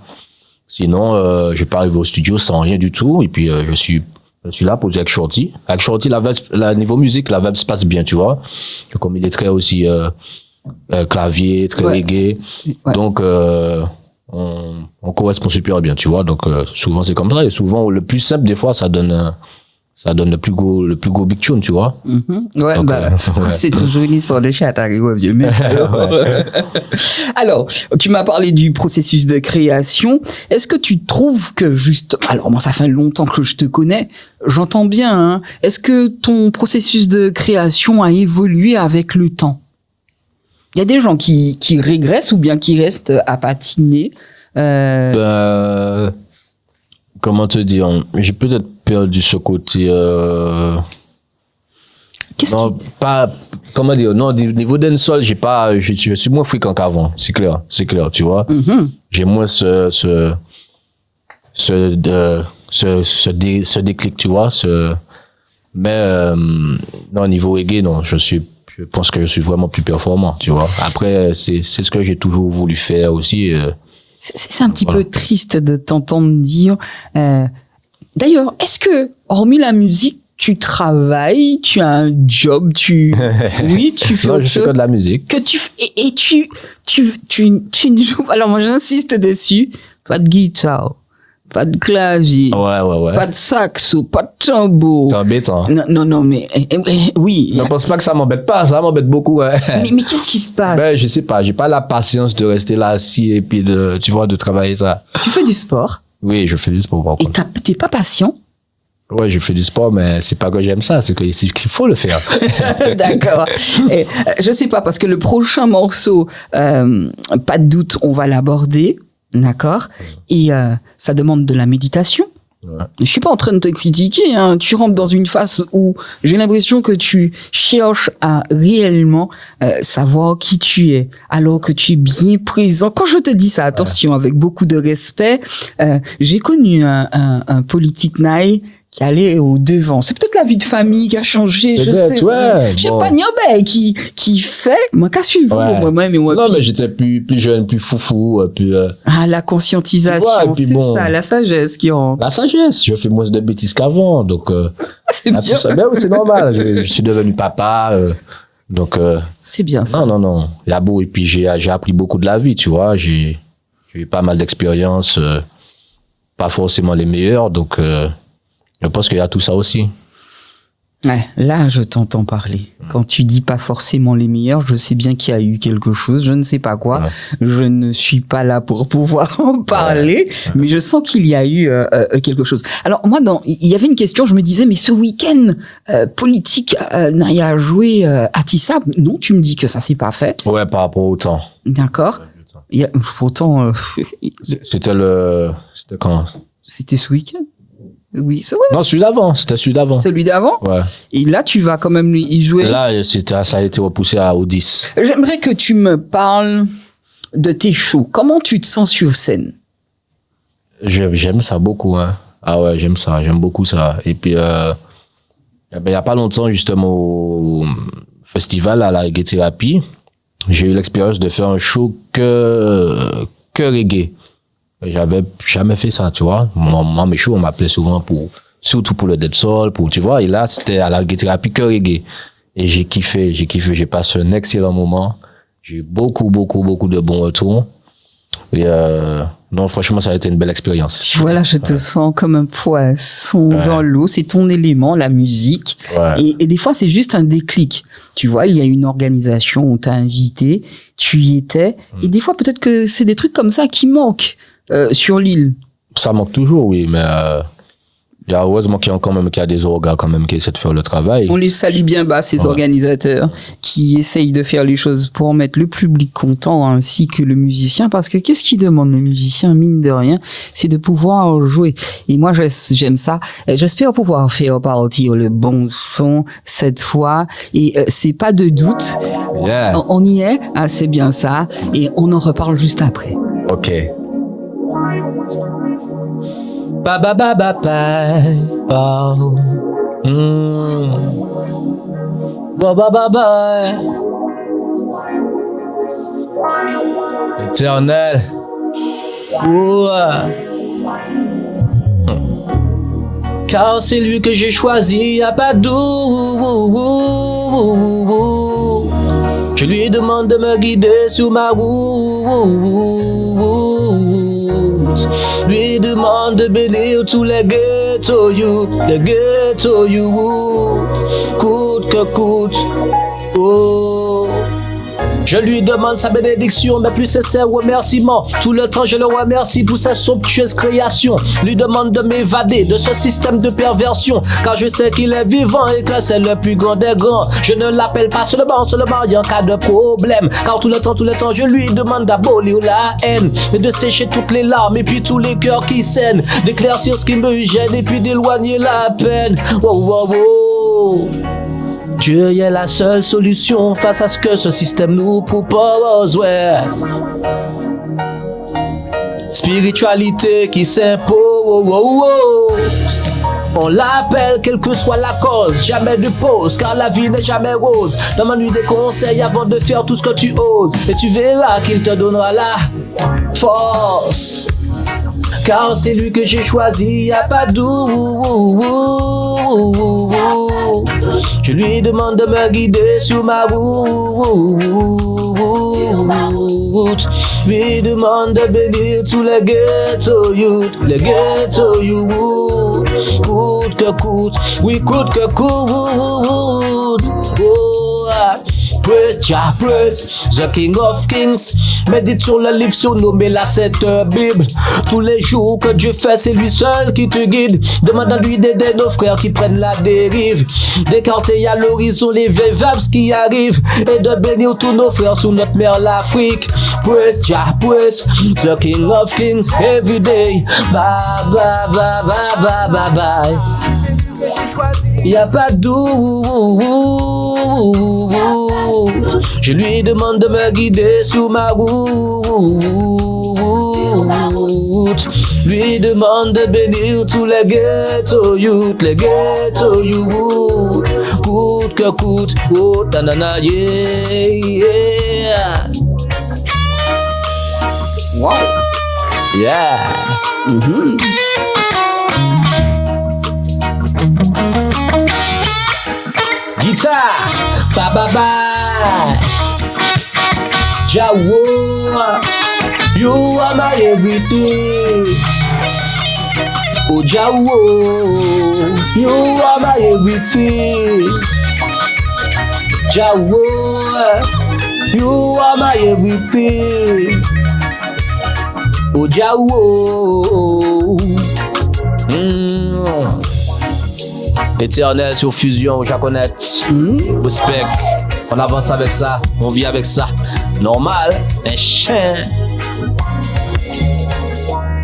Sinon, je peux arriver au studio sans rien du tout. Et puis, je suis là posé avec Shorty. Avec Shorty, niveau musique, la vibe se passe bien, tu vois. Comme il est très aussi clavier, très reggae. Ouais. Donc, on correspond super bien, tu vois. Donc, souvent, c'est comme ça. Et souvent, le plus simple, des fois, ça donne le plus gros big tune, tu vois. Ouais, donc, ouais. C'est toujours une histoire de chat, hein, vieux mec. Alors, tu m'as parlé du processus de création. Est-ce que tu trouves que alors moi, ça fait longtemps que je te connais, j'entends bien, hein. Est-ce que ton processus de création a évolué avec le temps? Il y a des gens qui régressent ou bien qui restent à patiner. Comment te dire, j'ai peut-être perdu ce côté. Comment dire, non, au niveau dancehall, je suis moins fréquent qu'avant, c'est clair, tu vois. J'ai moins ce déclic, tu vois. Mais non, au niveau reggae, non, je pense que je suis vraiment plus performant, tu vois. Après, c'est ce que j'ai toujours voulu faire aussi. C'est un petit peu triste de t'entendre dire. D'ailleurs, est-ce que, hormis la musique, tu travailles, tu as un job, oui, tu fais non, autre je fais chose que de la musique. Que tu ne joues. Alors moi, j'insiste dessus. Pas de guitare, pas de clavier, ouais. pas de saxo, pas de tambour. C'est embêtant. Non, mais oui. Ne pense pas que ça m'embête pas, ça m'embête beaucoup. Ouais. Mais qu'est-ce qui se passe? Ben, je sais pas, j'ai pas la patience de rester là assis et puis de travailler ça. Tu fais du sport? Oui, je fais du sport. Par contre. Et t'es pas patient? Ouais, je fais du sport, mais c'est pas que j'aime ça, c'est qu'il faut le faire. D'accord. Et, je sais pas, parce que le prochain morceau, pas de doute, on va l'aborder. D'accord. Et ça demande de la méditation. Ouais. Je suis pas en train de te critiquer, hein. Tu rentres dans une phase où j'ai l'impression que tu cherches à réellement savoir qui tu es, alors que tu es bien présent. Quand je te dis ça, attention, avec beaucoup de respect, j'ai connu un politique naïf qui allait au devant. C'est peut-être la vie de famille qui a changé, je sais. Ouais, je sais pas, Niobé qui fait, moi, qu'à suivre, moi-même et moi. Non, mais j'étais plus jeune, plus foufou, plus, la conscientisation, c'est ça, la sagesse qui rentre. La sagesse, je fais moins de bêtises qu'avant, donc, c'est bien. Ben, c'est normal, je suis devenu papa, donc, c'est bien ça. Non. Et puis j'ai appris beaucoup de la vie, tu vois, j'ai eu pas mal d'expériences, pas forcément les meilleures, donc, je pense qu'il y a tout ça aussi. Ouais, là, je t'entends parler. Quand tu dis pas forcément les meilleurs, je sais bien qu'il y a eu quelque chose, je ne sais pas quoi. Ouais. Je ne suis pas là pour pouvoir en parler, mais je sens qu'il y a eu quelque chose. Alors moi, il y avait une question, je me disais, mais ce week-end politique, Naya a joué à Tissab. Non, tu me dis que ça s'est pas fait. Ouais, par rapport au temps. D'accord. Pourtant, c'était quand? C'était ce week-end. Oui, c'est vrai. Non, celui d'avant. Celui d'avant? Ouais. Et là, tu vas quand même y jouer. Là, ça a été repoussé au 10. J'aimerais que tu me parles de tes shows. Comment tu te sens sur scène? J'aime ça beaucoup, hein. Ah ouais, j'aime beaucoup ça. Et puis, il y a pas longtemps, justement, au festival à la Reggae Thérapie, j'ai eu l'expérience de faire un show que reggae. J'avais jamais fait ça, tu vois. Moi, mes shows, on m'appelait souvent surtout pour le dancehall, tu vois. Et là, c'était à la Reggae Thérapie que reggae. Et j'ai kiffé. J'ai passé un excellent moment. J'ai eu beaucoup de bons retours. Et, non, franchement, ça a été une belle expérience. Tu vois, là, je te sens comme un poisson dans l'eau. C'est ton élément, la musique. Ouais. Et des fois, c'est juste un déclic. Tu vois, il y a une organisation, on t'a invité, tu y étais. Et des fois, peut-être que c'est des trucs comme ça qui manquent. Sur l'île. Ça manque toujours, oui, mais il y a heureusement qu'il y a des organes quand même qui essaient de faire le travail. On les salue bien bas, ces organisateurs qui essayent de faire les choses pour mettre le public content ainsi que le musicien, parce que qu'est-ce qu'il demande le musicien, mine de rien, c'est de pouvoir jouer. Et moi, j'aime ça. J'espère pouvoir faire partir le bon son cette fois. Et c'est pas de doute. Yeah. On y est, c'est bien ça. Et on en reparle juste après. Ok. Ba ba ba ba ba ba. Ba ba ba ba. Éternel. Ouah. Car c'est lui que j'ai choisi, y'a pas de doute. Je lui demande de me guider sur ma route. Lui demande de bénir tous les ghetto youth, les ghetto youth, coûte que coûte. Oh. Je lui demande sa bénédiction, mes plus sincères remerciements. Tout le temps je le remercie pour sa somptueuse création. Lui demande de m'évader de ce système de perversion, car je sais qu'il est vivant et que c'est le plus grand des grands. Je ne l'appelle pas seulement en cas de problème, car tout le temps je lui demande d'abolir la haine et de sécher toutes les larmes et puis tous les cœurs qui saignent, d'éclaircir ce qui me gêne et puis d'éloigner la peine. Oh, oh, oh. Dieu est la seule solution face à ce que ce système nous propose, ouais. Spiritualité qui s'impose, on l'appelle quelle que soit la cause, jamais de pause, car la vie n'est jamais rose. Demande-lui des conseils avant de faire tout ce que tu oses, et tu verras qu'il te donnera la force. Car c'est lui que j'ai choisi, y'a pas de doute. Je lui demande de me guider sur ma route. Lui demande de bénir tous les ghetto youth, les ghetto youth. Coûte que coûte, oui coûte que coûte. Oh, praise Jah, praise the King of Kings. Médite sur le livre surnommé la Sainte Bible. Tous les jours que Dieu fait, c'est lui seul qui te guide. Demande à lui d'aider nos frères qui prennent la dérive, d'écarter à l'horizon les veuves qui arrivent, et de bénir tous nos frères sous notre mère l'Afrique. Praise Jah, praise the King of Kings every day. Bye bye bye bye bye bye bye. Y'a pas de doute. Je lui demande de me guider sur ma route. Lui demande de bénir tous les ghetto youth, les ghetto youth. Coûte que coûte, oh nanana yeah. Wow. Yeah. Guitar, ba ba ba. Jawo, you are my everything. Oh Jawo, you are my everything. Jawo, you are my everything. Oh Jawo. Éternel sur Fusion, Jaconet. Respect. On avance avec ça, on vit avec ça. Normal, un chien.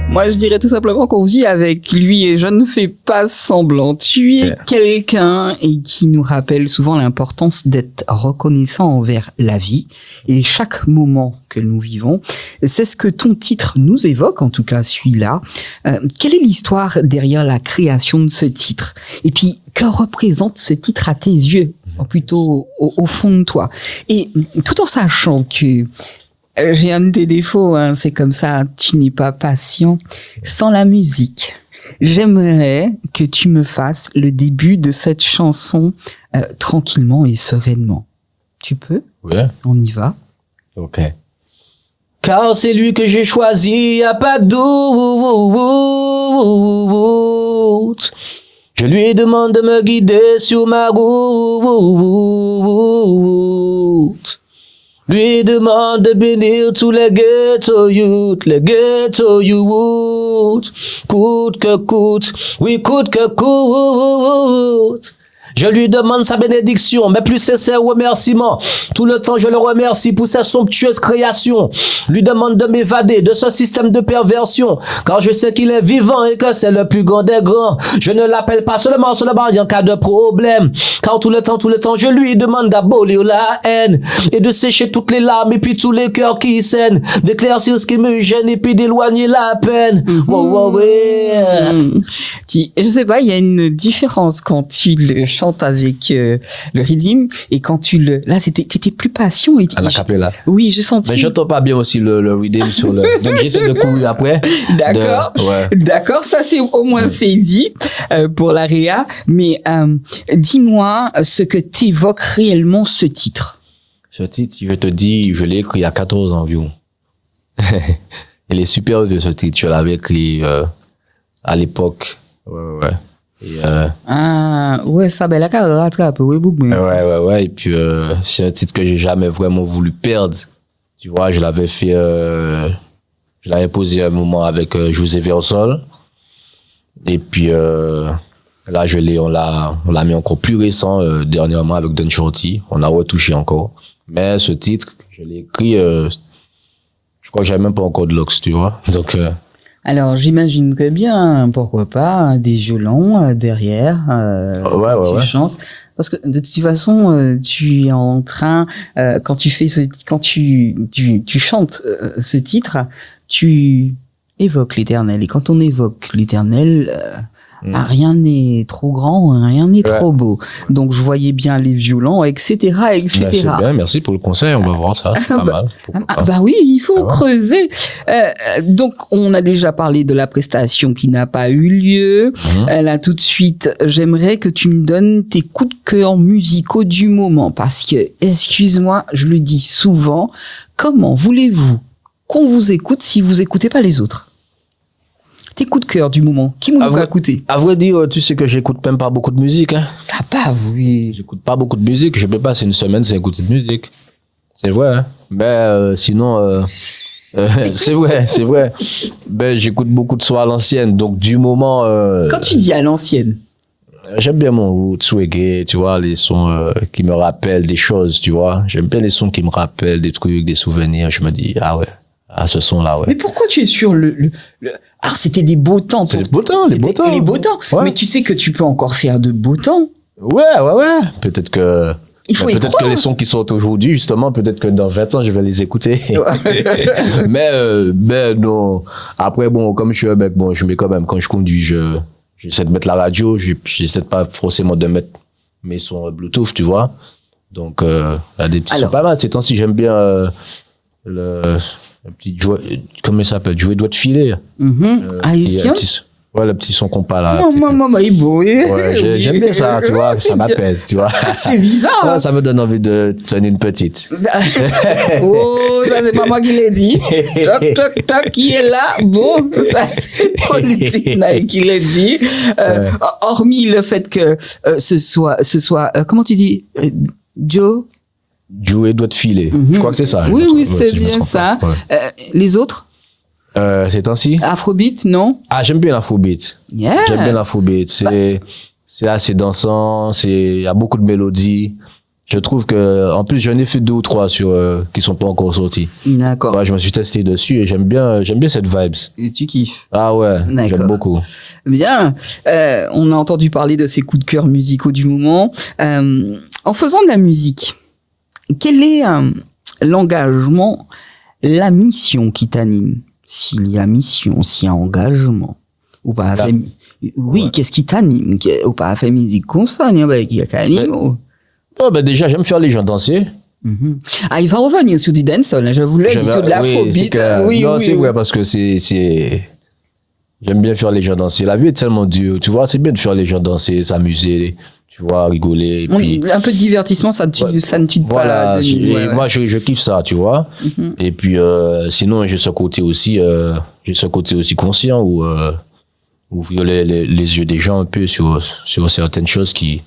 Moi, je dirais tout simplement qu'on vit avec lui et je ne fais pas semblant. Tu es quelqu'un et qui nous rappelle souvent l'importance d'être reconnaissant envers la vie et chaque moment que nous vivons. C'est ce que ton titre nous évoque, en tout cas celui-là. Quelle est l'histoire derrière la création de ce titre? Et puis, que représente ce titre à tes yeux, ou plutôt au fond de toi? Et tout en sachant que j'ai un de tes défauts, hein, c'est comme ça, tu n'es pas patient. Sans la musique, j'aimerais que tu me fasses le début de cette chanson tranquillement et sereinement. Tu peux? Ouais. On y va. Ok. Car c'est lui que j'ai choisi, y'a pas de doute. Je lui demande de me guider sur ma route. Lui demande de bénir tous les ghetto youth, les ghetto youth. Coûte que coûte, oui coûte que coûte. Je lui demande sa bénédiction, mes plus sincères remerciements. Tout le temps, je le remercie pour sa somptueuse création. Lui demande de m'évader de ce système de perversion, car je sais qu'il est vivant et que c'est le plus grand des grands. Je ne l'appelle pas seulement en cas de problème, car tout le temps, je lui demande d'abolir la haine et de sécher toutes les larmes et puis tous les cœurs qui saignent, d'éclaircir ce qui me gêne et puis d'éloigner la peine. Je sais pas, il y a une différence quand tu le chantes chantes avec le rythme et quand là t'étais plus passion et À la capella. oui, je sentis. Mais j'entends pas bien aussi le rhythm sur le. Donc j'essaie de courir après. D'accord. Ouais. D'accord, ça c'est au moins c'est dit pour la réa. Mais dis-moi ce que t'évoque réellement ce titre. Ce titre, je te dis, je l'ai écrit il y a 14 ans environ. Il est super vieux ce titre. Je l'avais écrit à l'époque. Ouais. Et, Ah ouais, ça ben la carrière rattrape, oui beaucoup. ouais. Et puis c'est un titre que j'ai jamais vraiment voulu perdre. Tu vois, je l'avais fait, je l'avais posé un moment avec José Versol. Et puis là, on l'a mis encore plus récent dernièrement avec Don Shorty. On a retouché encore. Mais ce titre, je l'ai écrit, je crois que j'avais même pas encore de Lox, tu vois. Donc Alors j'imaginerais bien, pourquoi pas, des violons derrière, quand tu chantes. Parce que de toute façon, tu es en train, quand tu chantes ce titre, tu évoques l'Éternel. Et quand on évoque l'Éternel, rien n'est trop grand, rien n'est trop beau. Donc je voyais bien les violons, etc., etc. c'est bien, merci pour le conseil, on va voir ça, c'est pas mal. Bah oui, il faut creuser. Donc on a déjà parlé de la prestation qui n'a pas eu lieu. Là tout de suite, j'aimerais que tu me donnes tes coups de cœur musicaux du moment, parce que, excuse-moi, je le dis souvent, comment voulez-vous qu'on vous écoute si vous écoutez pas les autres? Tes coups de cœur du moment, qui m'ont écouté? À vrai dire, tu sais que j'écoute même pas beaucoup de musique, hein. Ça pas, oui. J'écoute pas beaucoup de musique, je peux passer une semaine sans écouter de musique. C'est vrai, hein. Mais sinon, c'est vrai. Ben, j'écoute beaucoup de sons à l'ancienne, donc du moment... Quand tu dis à l'ancienne? J'aime bien mon roots, reggae, tu vois, les sons qui me rappellent des choses, tu vois. J'aime bien les sons qui me rappellent des trucs, des souvenirs. Je me dis, ah ouais, à ce son-là, ouais. Mais pourquoi tu es sur Ah, c'était des beaux temps. C'est les beaux temps. Les beaux temps. Ouais. Mais tu sais que tu peux encore faire de beaux temps. Ouais. Peut-être que... Il faut y peut-être croire. que les sons qui sortent aujourd'hui, justement, peut-être que dans 20 ans, je vais les écouter. Mais non. Après, bon, comme je suis un mec, bon, je mets quand même, quand je conduis, j'essaie de mettre la radio, j'essaie de pas forcément de mettre mes sons Bluetooth, tu vois. Donc, il y a des petits sons pas mal. Ces temps-ci, j'aime bien le petit comment il s'appelle? Jouer doigt de filet. Haïtien? Le petit son qu'on parle là. Maman, il est beau. Ouais, j'aime bien ça, tu vois, ça m'apaise, tu vois. C'est bizarre. Ouais, ça me donne envie de tenir une petite. Oh, ça c'est maman qui l'a dit. Toc, qui est là. Bon, ça c'est politique qui l'a dit. Hormis le fait que ce soit comment tu dis, Joe? Jouer doigt de filet. Je crois que c'est ça. Oui, c'est bien ça. Ouais. Les autres? Ces temps-ci? Afrobeat, non? Ah, j'aime bien l'afrobeat. Yeah. J'aime bien l'afrobeat. C'est assez dansant, il y a beaucoup de mélodies. Je trouve que, en plus, j'en ai fait 2 ou 3 qui sont pas encore sortis. D'accord. Ouais, je me suis testé dessus et j'aime bien cette vibes. Et tu kiffes? Ah ouais, D'accord. j'aime beaucoup. Bien. On a entendu parler de ces coups de cœur musicaux du moment. En faisant de la musique, quel est l'engagement, la mission qui t'anime? S'il y a mission, s'il y a engagement, ou pas fait, oui, ouais. Qu'est-ce qui t'anime? Ou pas fait musique comme ça, qui anime? Déjà, j'aime faire les gens danser. Ah, il va revenir sur du dancehall, je voulais dire sur de l'afrobeat. Oui, c'est vrai, parce que j'aime bien faire les gens danser. La vie est tellement dure, tu vois, c'est bien de faire les gens danser, s'amuser, tu vois, rigoler. Et puis, un peu de divertissement, ça ne tue voilà, pas. Moi, je kiffe ça, tu vois. Et puis, sinon, j'ai ce côté aussi conscient où ouvrir les yeux des gens un peu sur certaines choses qui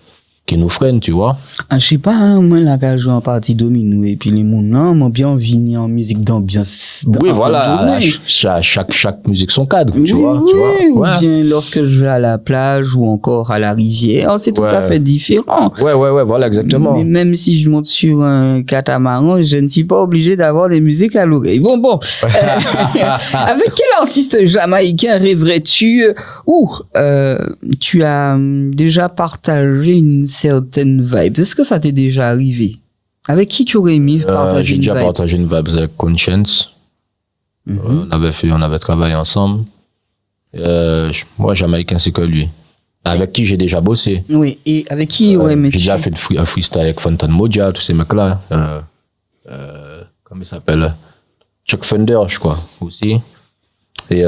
nous freinent, tu vois. Ah, je sais pas, moi, là, quand je joue en partie domino, et puis les mounons m'ont bien venir en musique d'ambiance. Oui, voilà, chaque musique son cadre, tu vois. Ou bien lorsque je vais à la plage ou encore à la rivière, c'est tout à fait différent. Ouais, voilà, exactement. Mais même si je monte sur un catamaran, je ne suis pas obligé d'avoir des musiques à l'oreille. Bon. Avec quel artiste jamaïcain rêverais-tu ou tu as déjà partagé une certaine vibe? Est-ce que ça t'est déjà arrivé? Avec qui tu aurais aimé partager une vibe? J'ai déjà partagé une vibe avec Conscience. On avait travaillé ensemble. Moi, jamaïcain, c'est que lui. avec qui j'ai déjà bossé. Oui, et avec qui aurait aimé? J'ai déjà fait un freestyle avec Fontan Moja, tous ces mecs-là. Comment il s'appelle? Chuck Thunder, je crois, aussi. Et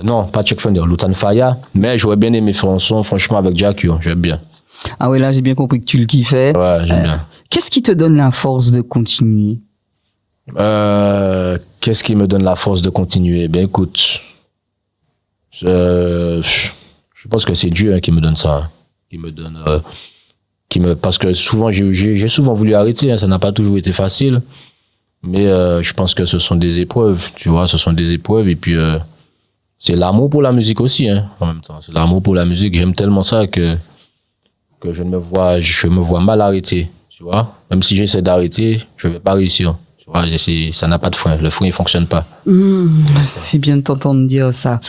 non, pas Chuck Thunder, Lutan Faya. Mais j'aurais bien aimé faire un son, franchement, avec Jack Yo, j'aime bien. Ah oui, là, j'ai bien compris que tu le kiffais. Ouais, j'aime bien. Qu'est-ce qui te donne la force de continuer? Qu'est-ce qui me donne la force de continuer? Ben écoute, je pense que c'est Dieu qui me donne ça, qui me donne, parce que souvent j'ai souvent voulu arrêter, hein, ça n'a pas toujours été facile, mais je pense que ce sont des épreuves, tu vois, ce sont des épreuves et puis c'est l'amour pour la musique aussi, hein, en même temps, c'est l'amour pour la musique. J'aime tellement ça que je me vois mal arrêter, tu vois, même si j'essaie d'arrêter, je vais pas réussir. Ça n'a pas de frein, le frein il fonctionne pas. C'est bien de t'entendre dire ça.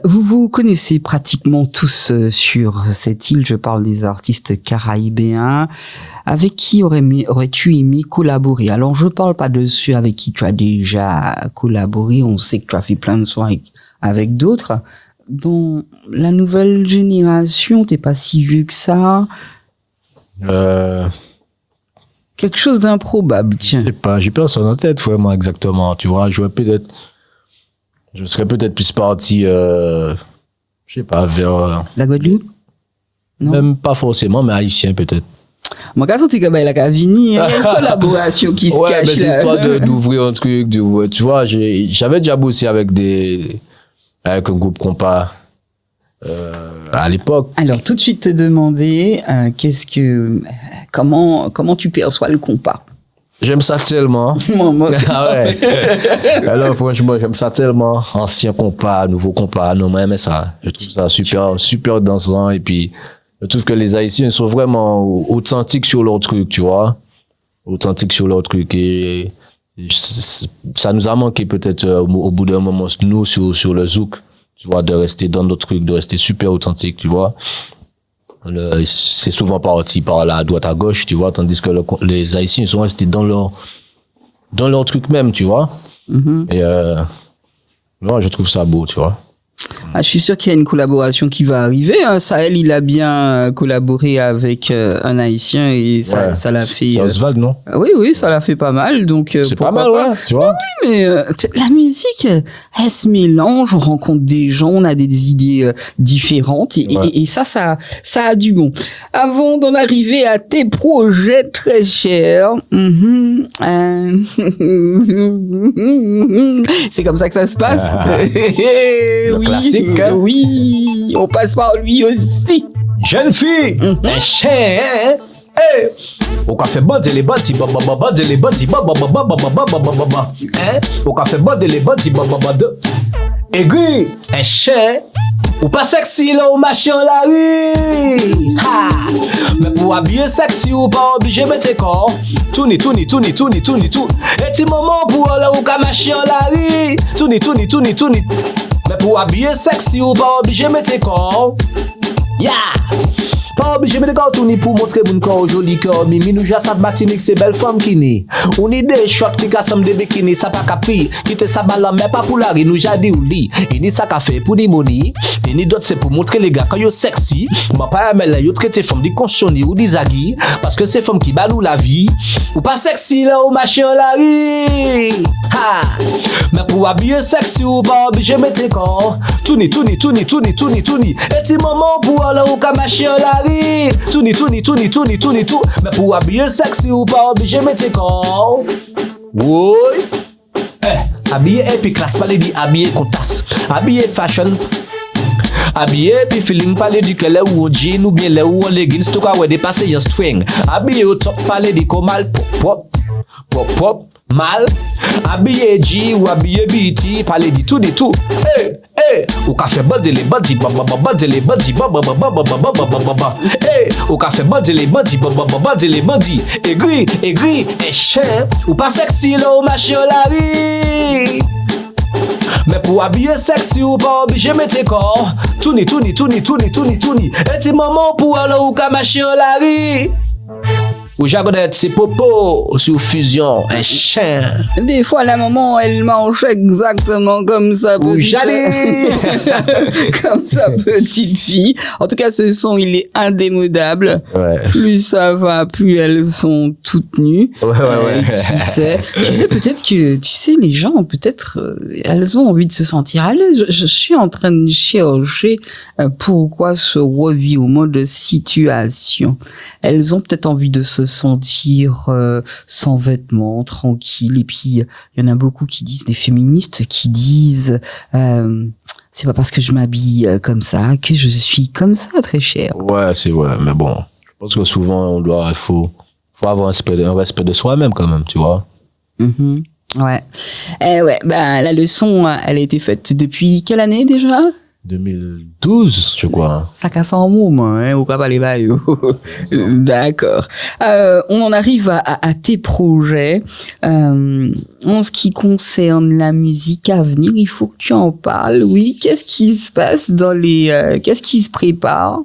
Vous vous connaissez pratiquement tous sur cette île, je parle des artistes caraïbéens. Avec qui aurais-tu aimé collaborer? Alors je parle pas de ceux avec qui tu as déjà collaboré, on sait que tu as fait plein de sons avec d'autres. Dans la nouvelle génération, t'es pas si vieux que ça. Quelque chose d'improbable, tiens. Je sais pas, j'ai personne en tête vraiment exactement, tu vois, je serais peut-être plus parti, je sais pas, vers... La Guadeloupe? Non. Même pas forcément, mais haïtien peut-être. Moi, quand on dit la Cavini, il y a une collaboration qui se cache. Ouais, mais c'est histoire d'ouvrir un truc, tu vois, j'avais déjà bossé avec un groupe compas. À l'époque. Alors, tout de suite te demander, comment tu perçois le compas? J'aime ça tellement. Moi, Ah ouais. Alors, franchement, j'aime ça tellement. Ancien compas, nouveau compas. Non, moi, j'aime ça. Je trouve ça super dansant. Et puis, je trouve que les Haïtiens sont vraiment authentiques sur leur truc, tu vois. Authentiques sur leur truc. Et ça nous a manqué peut-être au bout d'un moment, nous, sur le zouk. Tu vois, de rester dans notre truc, de rester super authentique, tu vois. C'est souvent parti par la droite à gauche, tu vois, tandis que les Haïtiens sont restés dans leur truc même, tu vois. Mm-hmm. Et moi, je trouve ça beau, tu vois. Ah, je suis sûr qu'il y a une collaboration qui va arriver. Hein. Sahel, il a bien collaboré avec un Haïtien et ça l'a fait. C'est Oswald, non? Oui, ça l'a fait pas mal. Donc c'est pas mal, ouais, tu vois. Oui, mais la musique, elle se mélange, on rencontre des gens, on a des idées différentes et ça a du bon. Avant d'en arriver à tes projets très chers, c'est comme ça que ça se passe. Oui. Classique, hein? Oui, on passe par lui aussi. Jeune fille, un chien, hein? Hey! Au café bande les bandi, bande les bandi, hein? Au café bande les bandi, aiguille, un chien. Ou pas sexy là, ou machin la rue. Ha! Mais pour habiller sexy, ou pas obligé mettre tes corps. Tourni. Et ti moment pour aller ou ka machin la rue. Tourni. Mais pour habiller sexy, ou pas obligé mettre tes corps. Yeah! Pas obligé de mettre tourner pour montrer mon corps joli corps. Mimi nous jasse Martinique, c'est belle femme qui n'est. On est des shorts qui cassent des bikini, ça pas capri. Quitte ça balan, mais pas pour la rue, nous jadi ou lit. Et ni ça qu'a fait pour des moni. Et ni d'autres c'est pour montrer les gars quand yo sexy. Ma pas aimer là, yo traiter femme di conchoni ou di zagi. Parce que c'est femme qui balou la vie. Ou pas sexy là, ou machin la rue. Ha! Mais pour habiller sexy, ou pas obligé de mettre corps. Tourni. Et ti maman pour aller ou ka machin la rue. Tourni. Mais pour habiller sexy ou pas obligé de mettre corps. Oui. Habiller et puis classe, pas les dit habiller contasse. Habiller fashion. Habiller puis feeling, pas les dit que là où on jean ou bien là où on leggings, tout cas ouais dépasser your string. Habiller au top, pas les dit comme mal pop. Mal, habillé G ou habillé BT, parler dit tout. Au café bande les bandi, au café bande les bandi, aigri, et chien, ou pas sexy là au machin la vie. Mais pour habiller sexy ou pas obligé mettre tes corps. Tourni. Et ti maman pour aller ou ka machin la vie. Ou Jagonette, c'est Popo sur Fusion, un chien. Des fois, la maman, elle mange exactement comme ça. Ou j'allais. Comme sa petite fille. En tout cas, ce son, il est indémodable. Ouais. Plus ça va, plus elles sont toutes nues. Ouais. Tu sais, peut-être que, les gens, peut-être, elles ont envie de se sentir à l'aise. Je suis en train de chercher pourquoi ce revirement de situation. Elles ont peut-être envie de se sentir sans vêtements, tranquilles. Et puis, il y en a beaucoup qui disent, des féministes qui disent, c'est pas parce que je m'habille comme ça que je suis comme ça, très chère. Ouais, c'est vrai, mais bon, je pense que souvent, il faut avoir un respect de soi-même quand même, tu vois. Mm-hmm. Ouais. La leçon, elle a été faite depuis quelle année déjà? 2012, je crois. Ça a fait un moment, hein, ou pas les bails. D'accord. On en arrive à tes projets. En ce qui concerne la musique à venir, il faut que tu en parles. Oui, qu'est-ce qui se passe qu'est-ce qui se prépare?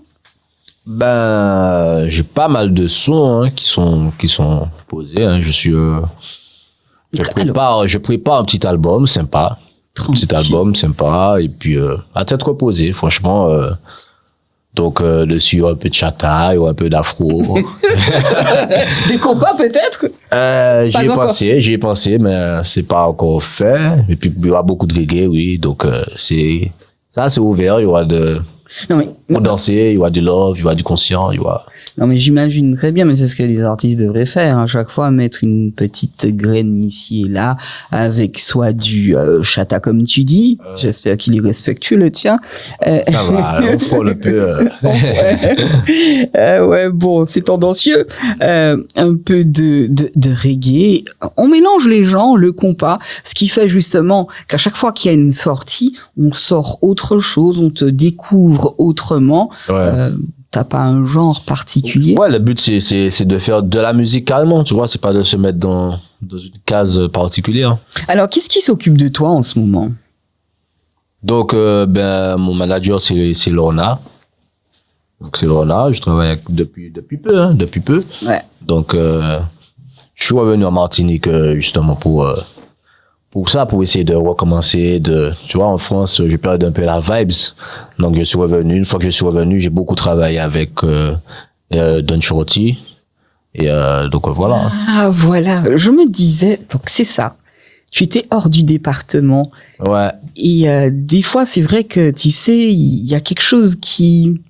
J'ai pas mal de sons qui sont posés. Hein. Je prépare un petit album sympa. Tranquille. Petit album sympa et puis à tête reposée, franchement. Donc dessus un peu de chata, un peu d'afro. Des compas peut-être? J'y ai pensé, mais c'est pas encore fait. Et puis il y aura beaucoup de reggae, oui. Donc c'est ouvert. Il y aura pour danser, il y aura du love, il y aura du conscient, il y aura. Non, mais j'imagine très bien, mais c'est ce que les artistes devraient faire. À chaque fois, mettre une petite graine ici et là, avec soit du chata, comme tu dis. J'espère qu'il est respectueux, le tien. Ça va, on frôle un peu. Ouais, bon, c'est tendancieux. Un peu de reggae. On mélange les genres, le compas, ce qui fait justement qu'à chaque fois qu'il y a une sortie, on sort autre chose, on te découvre autrement. Ouais. T'as pas un genre particulier? Ouais, le but c'est de faire de la musique carrément, tu vois, c'est pas de se mettre dans une case particulière. Alors, qu'est-ce qui s'occupe de toi en ce moment? Donc, mon manager c'est Lorna. Donc c'est Lorna, je travaille depuis peu. Ouais. Donc, je suis revenu en Martinique justement pour ça, pour essayer de recommencer, tu vois, en France, j'ai perdu un peu la vibes. Donc, je suis revenu. Une fois que je suis revenu, j'ai beaucoup travaillé avec Don Shorty. Et donc, voilà. Ah, voilà. Je me disais, donc c'est ça. Tu étais hors du département. Ouais. Et des fois, c'est vrai que, tu sais, il y a quelque chose qui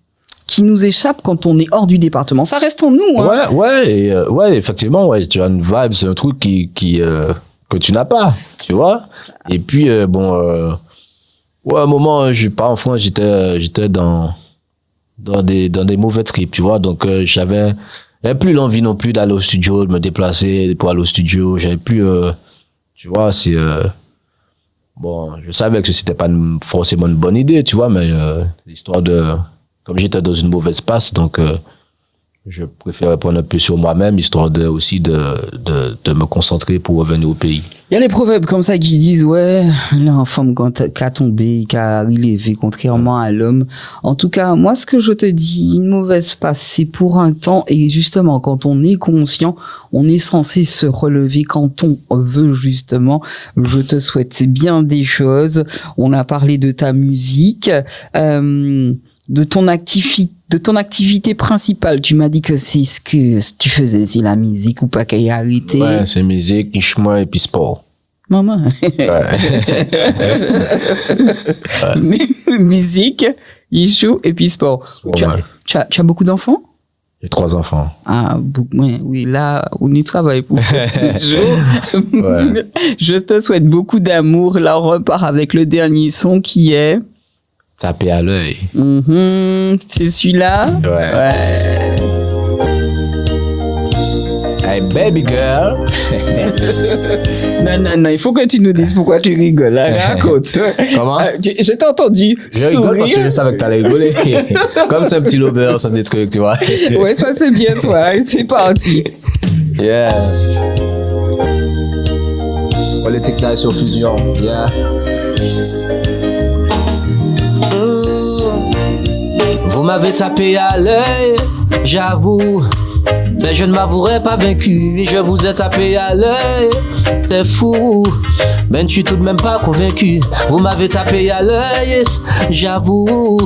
nous échappe quand on est hors du département. Ça reste en nous, hein. Ouais, effectivement, ouais. Tu as une vibe, c'est un truc que tu n'as pas, tu vois. Et puis à un moment, en France, j'étais dans des mauvais trips, tu vois. Donc j'avais plus l'envie non plus d'aller au studio, de me déplacer pour aller au studio. J'avais plus, tu vois, je savais que c'était pas forcément une bonne idée, tu vois, mais l'histoire comme j'étais dans une mauvaise passe, donc je préférais prendre un peu sur moi-même, histoire de me concentrer pour revenir au pays. Il y a les proverbes comme ça qui disent, ouais, l'enfant qu'a tombé, qu'a relevé, contrairement à l'homme. En tout cas, moi, ce que je te dis, une mauvaise passe, c'est pour un temps. Et justement, quand on est conscient, on est censé se relever quand on veut, justement. Je te souhaite bien des choses. On a parlé de ta musique, de ton activité principale. Tu m'as dit que c'est ce que tu faisais, c'est la musique ou pas qu'elle est arrêtée. Ouais, c'est musique, chemin et puis sport. Maman. Ouais. Musique, Ichou et puis sport. Tu as beaucoup d'enfants? J'ai 3 enfants. Ah, oui, là, on y travaille pour ce jour. Ouais. Je te souhaite beaucoup d'amour. Là, on repart avec le dernier son qui est... Taper à l'œil. C'est celui-là? Ouais. Hey, baby girl. Non, il faut que tu nous dises pourquoi tu rigoles. Là. Raconte. Comment? Je t'ai entendu Je rigole parce que je savais que t'allais rigoler. Comme c'est un petit lover, c'est un petit truc, tu vois. Ouais, ça c'est bien toi. C'est parti. Yeah. Politique Night sur Fusion. Yeah. Vous m'avez tapé à l'œil, j'avoue, mais je ne m'avouerai pas vaincu et je vous ai tapé à l'œil. C'est fou, mais je ne suis tout de même pas convaincu. Vous m'avez tapé à l'œil, j'avoue,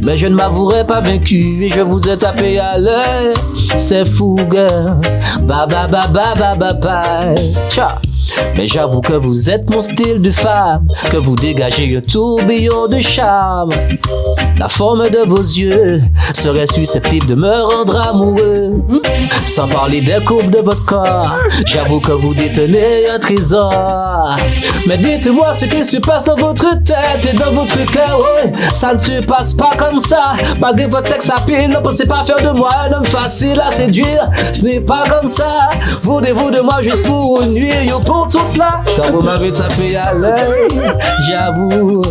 mais je ne m'avouerai pas vaincu et je vous ai tapé à l'œil. C'est fou, girl. Ba ba ba ba ba ba ba. Tcha. Mais j'avoue que vous êtes mon style de femme, que vous dégagez un tourbillon de charme. La forme de vos yeux serait susceptible de me rendre amoureux. Sans parler des courbes de votre corps, j'avoue que vous détenez un trésor. Mais dites-moi ce qui se passe dans votre tête et dans votre cœur, ouais. Ça ne se passe pas comme ça. Malgré votre sexe appeal, ne pensez pas faire de moi un homme facile à séduire. Ce n'est pas comme ça. Voulez-vous de moi juste pour une nuit, yo, pour toute là. Quand vous m'avez tapé à l'œil, j'avoue,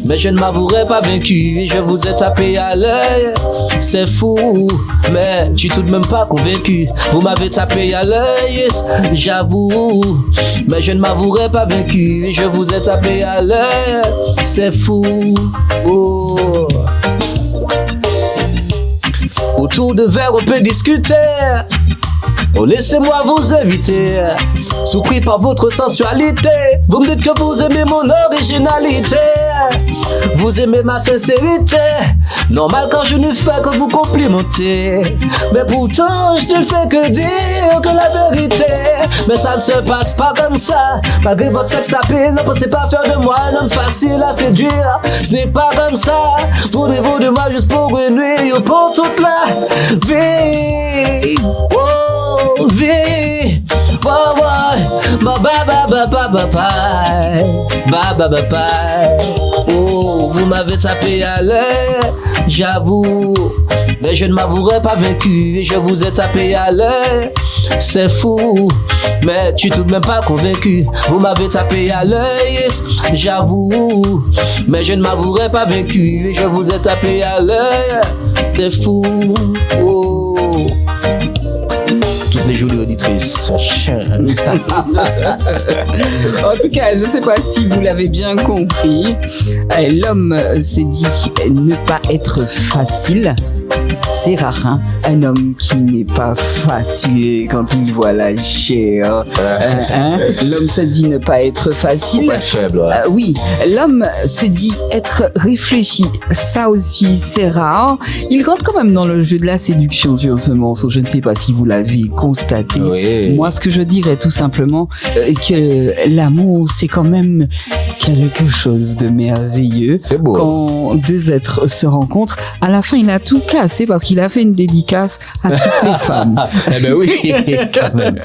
mais je ne m'avouerai pas vaincu et je vous ai tapé à l'œil. C'est fou, mais je suis tout de même pas convaincu. Vous m'avez tapé à l'œil, j'avoue, mais je ne m'avouerai pas vaincu et je vous ai tapé à l'œil. C'est fou, oh. Autour de verre on peut discuter. Oh, laissez-moi vous inviter. Surpris par votre sensualité, vous me dites que vous aimez mon originalité. Vous aimez ma sincérité. Normal quand je ne fais que vous complimenter. Mais pourtant je ne fais que dire que la vérité. Mais ça ne se passe pas comme ça. Malgré votre sexe appeal, ne pensez pas faire de moi un homme facile à séduire. Ce n'est pas comme ça. Voulez-vous de moi juste pour une nuit ou pour toute la vie? Oh, vie, oh, oh, ba ba ba ba ba ba ba ba ba ba. Oh, vous m'avez tapé à l'œil, j'avoue, mais je ne m'avouerai pas vaincu et je vous ai tapé à l'œil. C'est fou, mais je suis tout de même pas convaincu. Vous m'avez tapé à l'œil, j'avoue, mais je ne m'avouerai pas vaincu et je vous ai tapé à l'œil. C'est fou, oh. Toutes les jolies auditrices. En tout cas, je ne sais pas si vous l'avez bien compris. L'homme se dit ne pas être facile. C'est rare, hein? Un homme qui n'est pas facile quand il voit la chair. L'homme se dit ne pas être facile. Pas faible, ouais. Oui, l'homme se dit être réfléchi. Ça aussi, c'est rare. Il rentre quand même dans le jeu de la séduction sur ce morceau. Je ne sais pas si vous l'avez constaté. Oui. Moi, ce que je dirais tout simplement, que l'amour, c'est quand même quelque chose de merveilleux. C'est beau. Quand deux êtres se rencontrent, à la fin, il a tout cassé parce qu'il a fait une dédicace à toutes les femmes. Eh ben oui, quand même.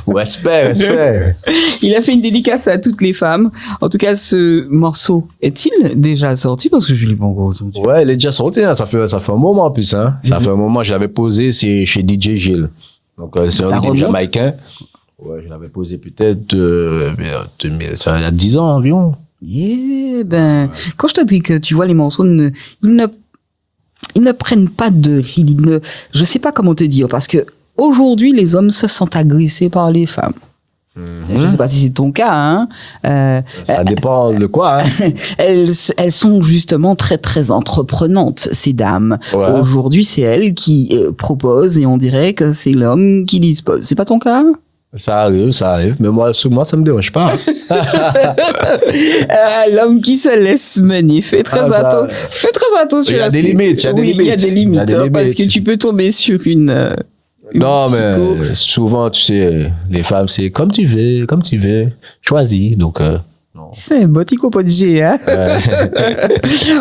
Respect. Il a fait une dédicace à toutes les femmes. En tout cas, ce morceau est-il déjà sorti? Parce que je l'ai pas encore entendu. Ouais, il est déjà sorti, hein. Ça fait un moment en plus, hein. Ça fait un moment, je l'avais posé, c'est chez DJ Gilles. Donc, c'est Ça un DJ remonte. jamaïcain. Ouais, je l'avais posé peut-être, ça il y a 10 ans environ. Eh ben, quand je te dis que tu vois les morceaux, ils ne prennent pas de rythme. Je sais pas comment te dire, parce que aujourd'hui, les hommes se sentent agressés par les femmes. Je sais pas si c'est ton cas, hein. Ça dépend de quoi, hein. Elles sont justement très très entreprenantes, ces dames. Ouais. Aujourd'hui, c'est elles qui proposent et on dirait que c'est l'homme qui dispose. C'est pas ton cas? Ça arrive. Mais moi, ça me dérange pas. L'homme qui se laisse mener. Fais très attention. Il y a des limites, Oui, il y a des limites, hein, parce que tu peux tomber sur une Non, psycho. mais souvent, tu sais, les femmes, c'est comme tu veux, choisis. Donc, non. C'est botico podgé, hein.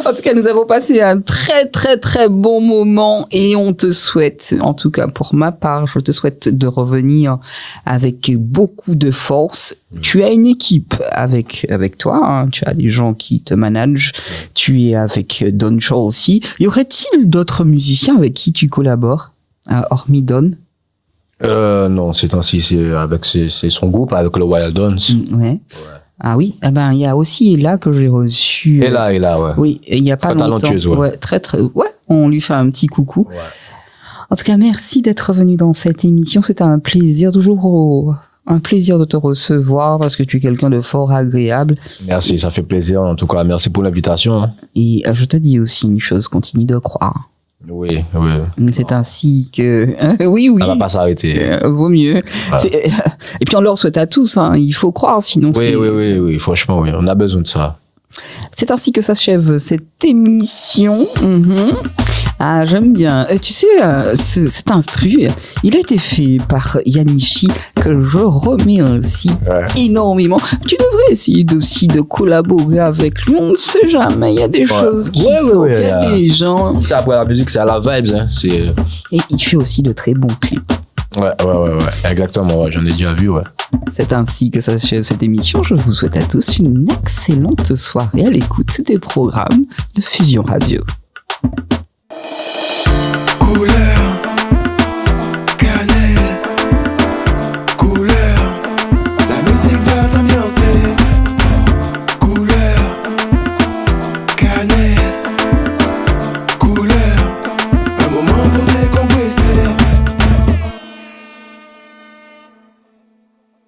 En tout cas, nous avons passé un très très très bon moment et on te souhaite, en tout cas pour ma part, je te souhaite de revenir avec beaucoup de force. Tu as une équipe avec toi, hein. Tu as des gens qui te managent. Tu es avec Don Shaw aussi. Y aurait-il d'autres musiciens avec qui tu collabores, hormis Don? Non, ces temps-ci, c'est son groupe avec le Wild Dons. Ouais. Ah oui, eh ben il y a aussi Ella que j'ai reçu. Et là, ouais. Oui, il y a pas Très longtemps. talentueuse, ouais. Ouais, très ouais, on lui fait un petit coucou. Ouais. En tout cas, merci d'être venu dans cette émission, c'était un plaisir, toujours un plaisir de te recevoir parce que tu es quelqu'un de fort agréable. Merci, ça fait plaisir. En tout cas, merci pour l'invitation, hein. Et je te dis aussi une chose, continue de croire. Oui. C'est ainsi que... oui. Ça va pas s'arrêter. Vaut mieux. Et puis on leur souhaite à tous, hein. Il faut croire, sinon Oui, franchement, oui. On a besoin de ça. C'est ainsi que s'achève cette émission. Ah, j'aime bien. Tu sais, cet instru, il a été fait par Yanichi, que je remercie énormément. Tu devrais essayer aussi de collaborer avec lui. On ne sait jamais, il y a des choses qui sortent, il y a des gens. C'est après la musique, c'est à la vibes. Hein. Et il fait aussi de très bons clips. Ouais. Exactement, j'en ai déjà vu, ouais. C'est ainsi que s'achève cette émission. Je vous souhaite à tous une excellente soirée à l'écoute des programmes de Fusion Radio.